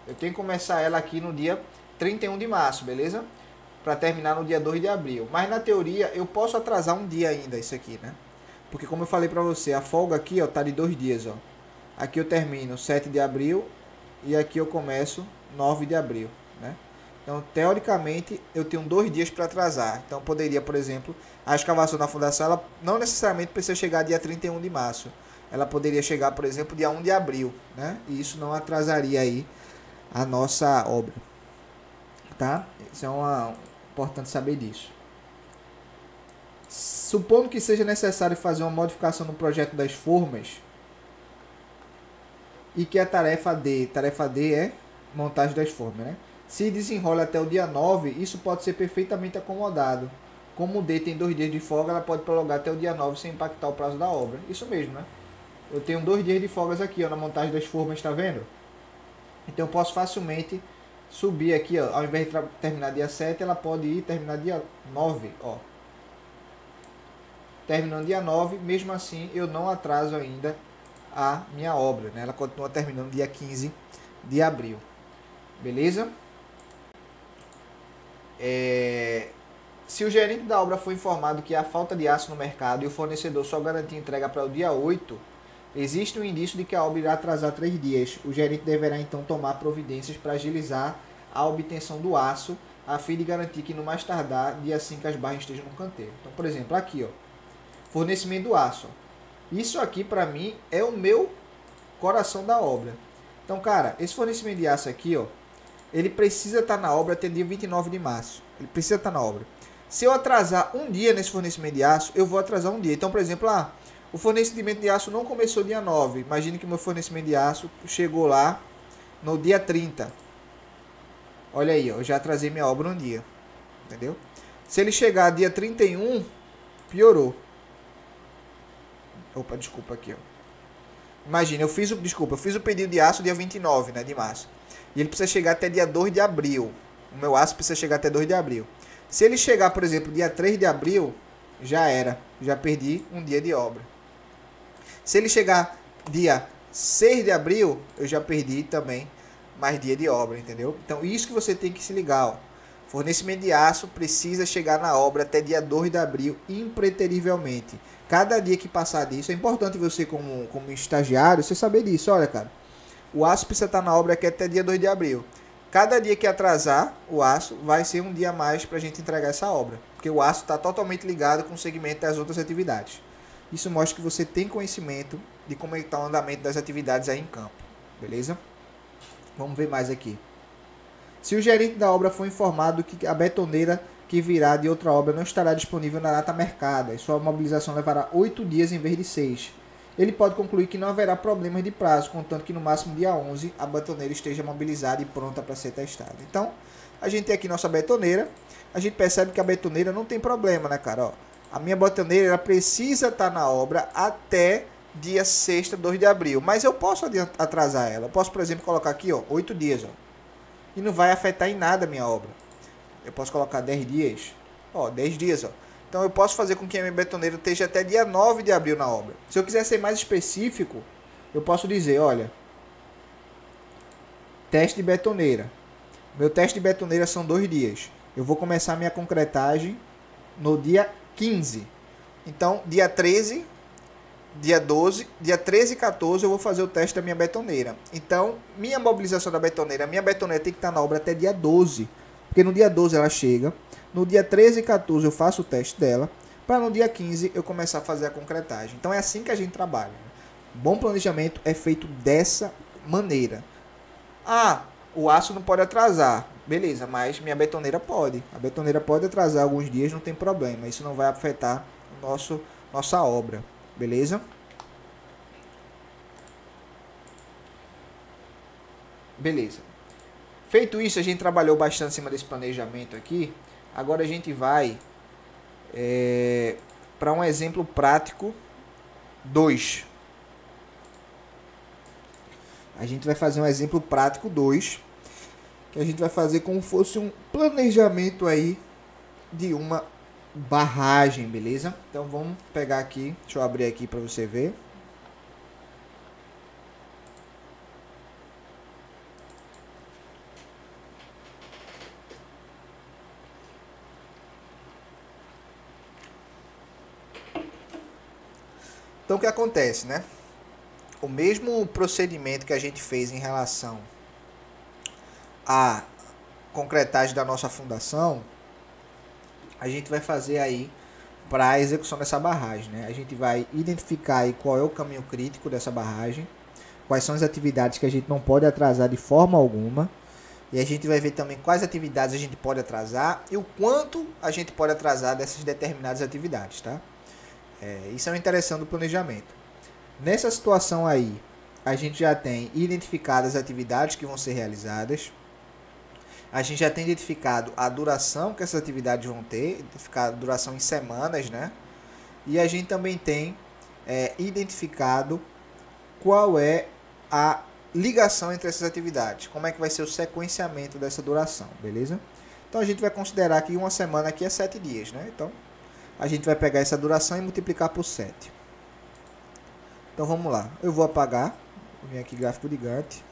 Eu tenho que começar ela aqui no dia 31 de março, beleza? Para terminar no dia 2 de abril. Mas na teoria eu posso atrasar um dia ainda isso aqui, né? Porque como eu falei para você, a folga aqui, ó, tá de 2 dias, ó. Aqui eu termino 7 de abril e aqui eu começo 9 de abril, né? Então, teoricamente, eu tenho 2 dias para atrasar. Então, poderia, por exemplo, a escavação da fundação, ela não necessariamente precisa chegar dia 31 de março. Ela poderia chegar, por exemplo, dia 1 de abril, né? E isso não atrasaria aí a nossa obra, tá? Isso é importante saber disso. Supondo que seja necessário fazer uma modificação no projeto das formas e que a tarefa D é montagem das formas, né? Se desenrola até o dia 9, isso pode ser perfeitamente acomodado. Como o D tem 2 dias de folga, ela pode prolongar até o dia 9 sem impactar o prazo da obra. Isso mesmo, né? Eu tenho 2 dias de folgas aqui, ó, na montagem das formas, tá vendo? Então eu posso facilmente subir aqui, ó, ao invés de terminar dia 7, ela pode ir terminar dia 9, ó. Terminando dia 9, mesmo assim eu não atraso ainda a minha obra, né? Ela continua terminando dia 15 de abril. Beleza? Se o gerente da obra for informado que há falta de aço no mercado e o fornecedor só garantir entrega para o dia 8, existe um indício de que a obra irá atrasar 3 dias. O gerente deverá então tomar providências para agilizar a obtenção do aço, a fim de garantir que no mais tardar, dia 5 as barras estejam no canteiro. Então, por exemplo, aqui, ó, fornecimento do aço. Isso aqui para mim é o meu coração da obra. Então, cara, esse fornecimento de aço aqui, ó, ele precisa estar na obra até dia 29 de março. Ele precisa estar na obra. Se eu atrasar um dia nesse fornecimento de aço, eu vou atrasar um dia. Então, por exemplo, o fornecimento de aço não começou dia 9. Imagine que o meu fornecimento de aço chegou lá no dia 30. Olha aí, ó, eu já atrasei minha obra um dia. Entendeu? Se ele chegar dia 31, piorou. Opa, desculpa aqui, ó. Imagina, eu fiz o pedido de aço dia 29, né, de março. E ele precisa chegar até dia 2 de abril. O meu aço precisa chegar até 2 de abril. Se ele chegar, por exemplo, dia 3 de abril, já era. Já perdi um dia de obra. Se ele chegar dia 6 de abril, eu já perdi também mais dia de obra, entendeu? Então, isso que você tem que se ligar, ó. Fornecimento de aço precisa chegar na obra até dia 2 de abril, impreterivelmente. Cada dia que passar disso, é importante você, como estagiário, você saber disso. Olha, cara, o aço precisa estar na obra aqui até dia 2 de abril. Cada dia que atrasar o aço, vai ser um dia a mais para a gente entregar essa obra. Porque o aço está totalmente ligado com o segmento das outras atividades. Isso mostra que você tem conhecimento de como está o andamento das atividades aí em campo. Beleza? Vamos ver mais aqui. Se o gerente da obra for informado que a betoneira que virá de outra obra não estará disponível na data marcada e sua mobilização levará 8 dias em vez de 6, ele pode concluir que não haverá problemas de prazo, contanto que no máximo dia 11 a betoneira esteja mobilizada e pronta para ser testada. Então, a gente tem aqui nossa betoneira, a gente percebe que a betoneira não tem problema, né, cara? Ó, a minha betoneira ela precisa estar na obra até dia 6, 2 de abril, mas eu posso atrasar ela. Eu posso, por exemplo, colocar aqui, ó, 8 dias, ó. E não vai afetar em nada a minha obra. Eu posso colocar 10 dias. Ó, 10 dias, ó. Então eu posso fazer com que a minha betoneira esteja até dia 9 de abril na obra. Se eu quiser ser mais específico, eu posso dizer, olha, teste de betoneira. Meu teste de betoneira são 2 dias. Eu vou começar a minha concretagem no dia 15. Então, dia 13, dia 12, dia 13 e 14 eu vou fazer o teste da minha betoneira. Então, minha mobilização da betoneira, minha betoneira tem que estar na obra até dia 12. Porque no dia 12 ela chega, no dia 13 e 14 eu faço o teste dela, para no dia 15 eu começar a fazer a concretagem. Então é assim que a gente trabalha. Bom planejamento é feito dessa maneira. Ah, o aço não pode atrasar. Beleza, mas minha betoneira pode. A betoneira pode atrasar alguns dias, não tem problema. Isso não vai afetar nossa obra. Beleza? Beleza. Feito isso, a gente trabalhou bastante em cima desse planejamento aqui. Agora a gente vai para um exemplo prático 2. A gente vai fazer um exemplo prático 2, que a gente vai fazer como fosse um planejamento aí de uma barragem, beleza? Então vamos pegar aqui, deixa eu abrir aqui para você ver. Então o que acontece, né? O mesmo procedimento que a gente fez em relação à concretagem da nossa fundação, a gente vai fazer aí para a execução dessa barragem, né? A gente vai identificar aí qual é o caminho crítico dessa barragem, quais são as atividades que a gente não pode atrasar de forma alguma, e a gente vai ver também quais atividades a gente pode atrasar e o quanto a gente pode atrasar dessas determinadas atividades, tá? Isso é o interessante do planejamento. Nessa situação aí, a gente já tem identificado as atividades que vão ser realizadas, a gente já tem identificado a duração que essas atividades vão ter, identificado a duração em semanas, né? E a gente também tem identificado qual é a ligação entre essas atividades, como é que vai ser o sequenciamento dessa duração, beleza? Então a gente vai considerar que uma semana aqui é 7 dias, né? Então a gente vai pegar essa duração e multiplicar por 7. Então vamos lá, eu vou apagar, vou vir aqui gráfico de Gantt.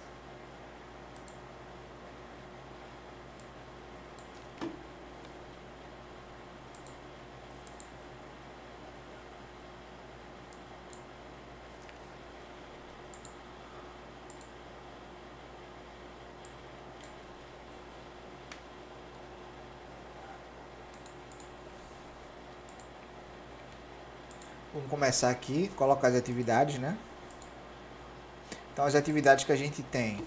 Vamos começar aqui, colocar as atividades, né? Então as atividades que a gente tem.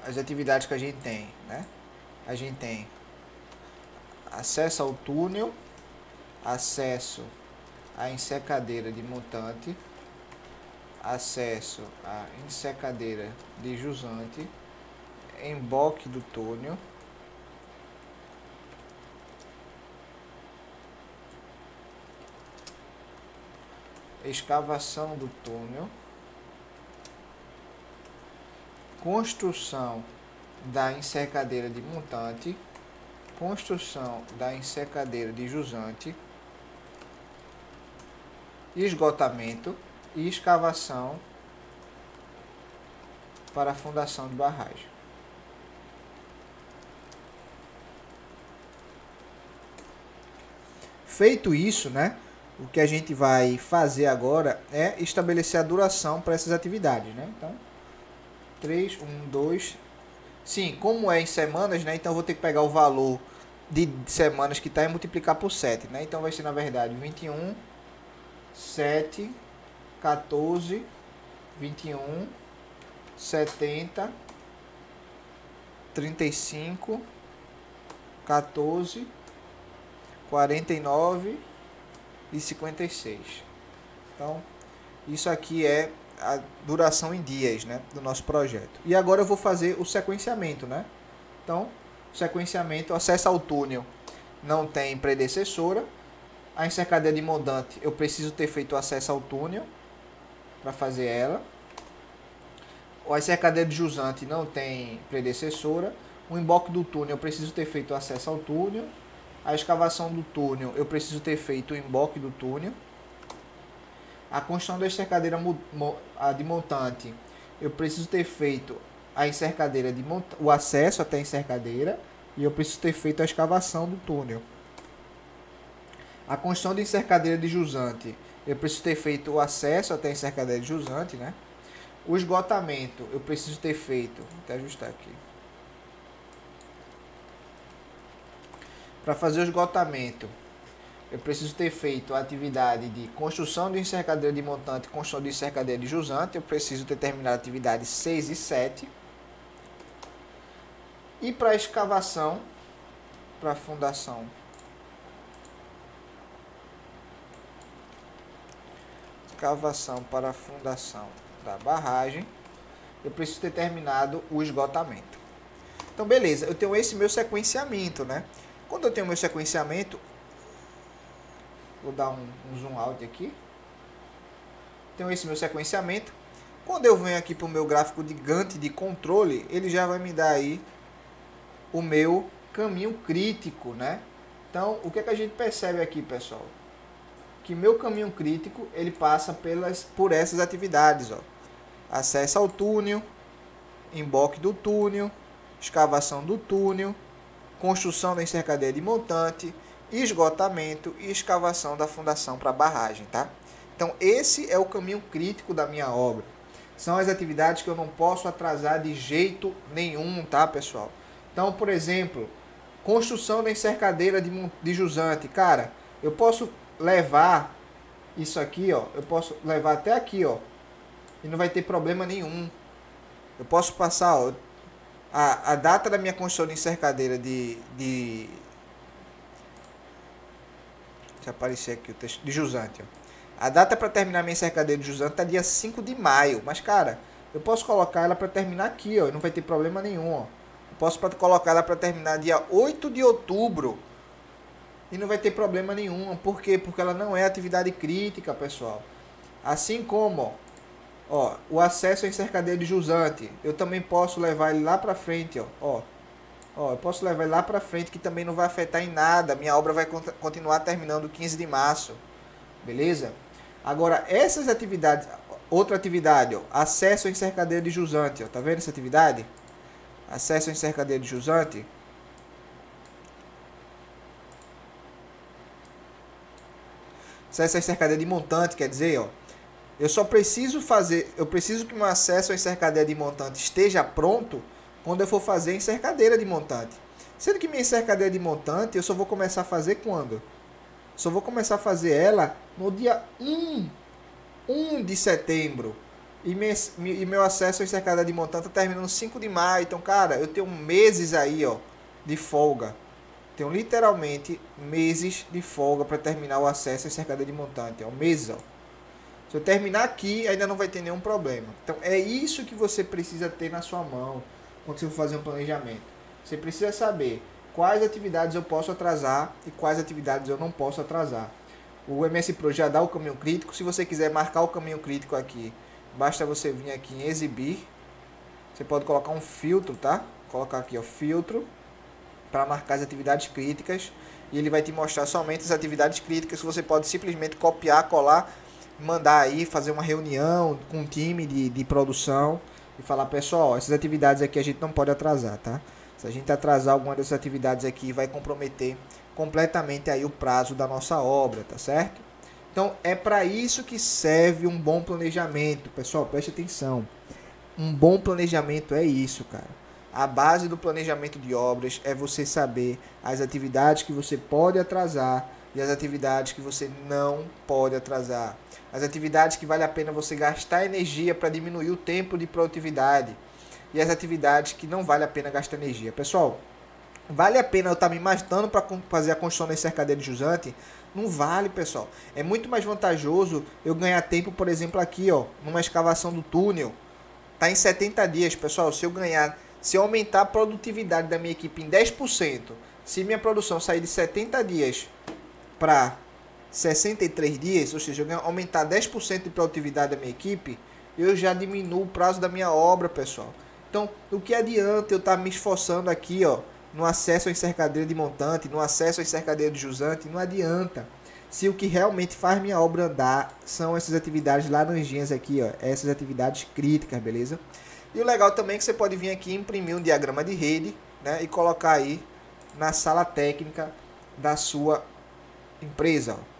as atividades que a gente tem, né? A gente tem acesso ao túnel, acesso à ensecadeira de montante, acesso à ensecadeira de jusante, emboque do túnel, escavação do túnel, construção da ensecadeira de montante, construção da ensecadeira de jusante, esgotamento e escavação para a fundação de barragem. Feito isso, né? O que a gente vai fazer agora é estabelecer a duração para essas atividades, né? Então, 3, 1, 2. Sim, como é em semanas, né? Então eu vou ter que pegar o valor de semanas que está e multiplicar por 7, né? Então vai ser, na verdade, 21, 7, 14, 21, 70, 35, 14, 49 e 56. Então, isso aqui é a duração em dias, né, do nosso projeto. E agora eu vou fazer o sequenciamento, né? Então, sequenciamento, acesso ao túnel não tem predecessora. A ensecadeira de montante, eu preciso ter feito acesso ao túnel para fazer ela. A ensecadeira de jusante não tem predecessora. O emboque do túnel, eu preciso ter feito acesso ao túnel. A escavação do túnel, eu preciso ter feito o emboque do túnel. A construção da encercadeira de montante, eu preciso ter feito a encercadeira de o acesso até a encercadeira e eu preciso ter feito a escavação do túnel. A construção de encercadeira de jusante, eu preciso ter feito o acesso até a encercadeira de jusante, né? O esgotamento, eu preciso ter feito, vou até ajustar aqui. Para fazer o esgotamento, eu preciso ter feito a atividade de construção de encercadeira de montante, construção de encercadeira de jusante. Eu preciso ter terminado a atividade 6 e 7. E para a escavação, para a fundação, escavação para a fundação da barragem, eu preciso ter terminado o esgotamento. Então, beleza, eu tenho esse meu sequenciamento, né? Quando eu tenho meu sequenciamento, vou dar um zoom out aqui. Tenho esse meu sequenciamento. Quando eu venho aqui para o meu gráfico de Gantt de controle, ele já vai me dar aí o meu caminho crítico, né? Então, o que é que a gente percebe aqui, pessoal? Que meu caminho crítico, ele passa por essas atividades, ó. Acesso ao túnel, emboque do túnel, escavação do túnel, construção da encercadeira de montante, esgotamento e escavação da fundação para a barragem, tá? Então, esse é o caminho crítico da minha obra. São as atividades que eu não posso atrasar de jeito nenhum, tá, pessoal? Então, por exemplo, construção da encercadeira de jusante. Cara, eu posso levar isso aqui, ó, eu posso levar até aqui, ó, e não vai ter problema nenhum. Eu posso passar, ó, a data da minha construção de encercadeira deixa eu aparecer aqui o texto de jusante, ó. A data para terminar minha encercadeira de jusante tá dia 5 de maio, mas cara, eu posso colocar ela para terminar aqui, ó, e não vai ter problema nenhum, ó. Eu posso colocar ela para terminar dia 8 de outubro e não vai ter problema nenhum. Por quê? Porque ela não é atividade crítica, pessoal. Assim como, ó, o acesso à encercadeira de jusante, eu também posso levar ele lá para frente, ó. Ó, eu posso levar ele lá para frente, que também não vai afetar em nada. Minha obra vai continuar terminando 15 de março. Beleza? Agora, essas atividades, outra atividade, ó, acesso à encercadeira de jusante, ó. Tá vendo essa atividade? Acesso à encercadeira de jusante. Acesso à encercadeira de montante, quer dizer, ó, eu preciso que o meu acesso à encercadeira de montante esteja pronto quando eu for fazer a encercadeira de montante. Sendo que minha encercadeira de montante eu só vou começar a fazer quando? Só vou começar a fazer ela no dia 1 de setembro. E meu acesso ao cercador de montante tá terminando 5 de maio. Então, cara, eu tenho meses aí, ó, de folga. Tenho literalmente meses de folga para terminar o acesso ao cercador de montante. Ó, meses, ó. Se eu terminar aqui, ainda não vai ter nenhum problema. Então, é isso que você precisa ter na sua mão quando você for fazer um planejamento. Você precisa saber quais atividades eu posso atrasar e quais atividades eu não posso atrasar. O MS Pro já dá o caminho crítico. Se você quiser marcar o caminho crítico aqui, basta você vir aqui em exibir. Você pode colocar um filtro, tá? Colocar aqui, ó, filtro, para marcar as atividades críticas. E ele vai te mostrar somente as atividades críticas que você pode simplesmente copiar, colar, mandar aí, fazer uma reunião com um time de produção e falar, pessoal, essas atividades aqui a gente não pode atrasar, tá? Se a gente atrasar alguma dessas atividades aqui, vai comprometer completamente aí o prazo da nossa obra, tá certo? Então, é para isso que serve um bom planejamento. Pessoal, preste atenção. Um bom planejamento é isso, cara. A base do planejamento de obras é você saber as atividades que você pode atrasar e as atividades que você não pode atrasar. As atividades que vale a pena você gastar energia para diminuir o tempo de produtividade. E as atividades que não vale a pena gastar energia. Pessoal, vale a pena eu estar me matando para fazer a construção desse cercadeiro de jusante? Não vale, pessoal. É muito mais vantajoso eu ganhar tempo, por exemplo, aqui, ó, numa escavação do túnel. Tá em 70 dias, pessoal. Se eu aumentar a produtividade da minha equipe em 10%, se minha produção sair de 70 dias para 63 dias, ou seja, eu aumentar 10% de produtividade da minha equipe, eu já diminuo o prazo da minha obra, pessoal. Então, o que adianta eu estar me esforçando aqui, ó, no acesso ao cercadeiro de montante, no acesso ao cercadeiro de jusante? Não adianta. Se o que realmente faz minha obra andar são essas atividades laranjinhas aqui, ó, essas atividades críticas, beleza? E o legal também é que você pode vir aqui imprimir um diagrama de rede, né, e colocar aí na sala técnica da sua empresa, ó.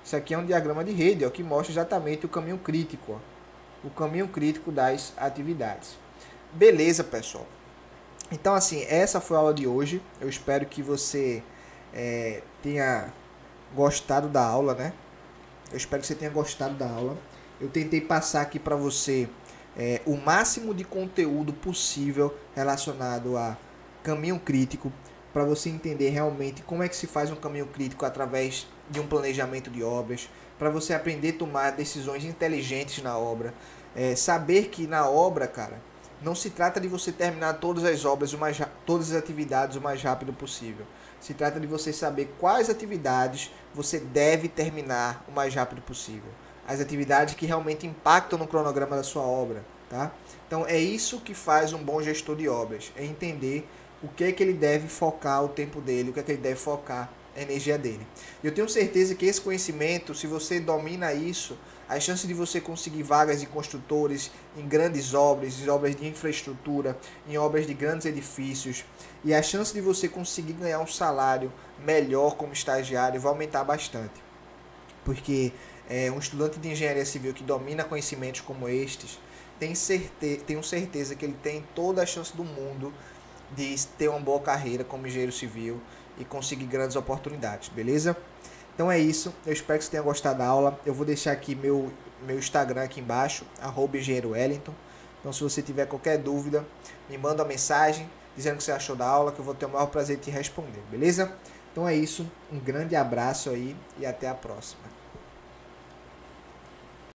Isso aqui é um diagrama de rede, ó, que mostra exatamente o caminho crítico, ó, o caminho crítico das atividades. Beleza, pessoal? Então, assim, essa foi a aula de hoje. Eu espero que você tenha gostado da aula, né? Eu espero que você tenha gostado da aula. Eu tentei passar aqui para você o máximo de conteúdo possível relacionado a caminho crítico, para você entender realmente como é que se faz um caminho crítico através de um planejamento de obras, para você aprender a tomar decisões inteligentes na obra, saber que na obra, cara, não se trata de você terminar todas as obras, todas as atividades o mais rápido possível. Se trata de você saber quais atividades você deve terminar o mais rápido possível. As atividades que realmente impactam no cronograma da sua obra, tá? Então é isso que faz um bom gestor de obras, é entender o que é que ele deve focar o tempo dele, o que é que ele deve focar a energia dele. Eu tenho certeza que esse conhecimento, se você domina isso, as chances de você conseguir vagas de construtores em grandes obras, em obras de infraestrutura, em obras de grandes edifícios, e a chance de você conseguir ganhar um salário melhor como estagiário vai aumentar bastante. Porque um estudante de engenharia civil que domina conhecimentos como estes, tenho certeza que ele tem toda a chance do mundo de ter uma boa carreira como engenheiro civil e conseguir grandes oportunidades, beleza? Então é isso, eu espero que você tenha gostado da aula. Eu vou deixar aqui meu Instagram aqui embaixo, @engenheirowellington. Então se você tiver qualquer dúvida, me manda uma mensagem dizendo o que você achou da aula, que eu vou ter o maior prazer em te responder, beleza? Então é isso, um grande abraço aí e até a próxima.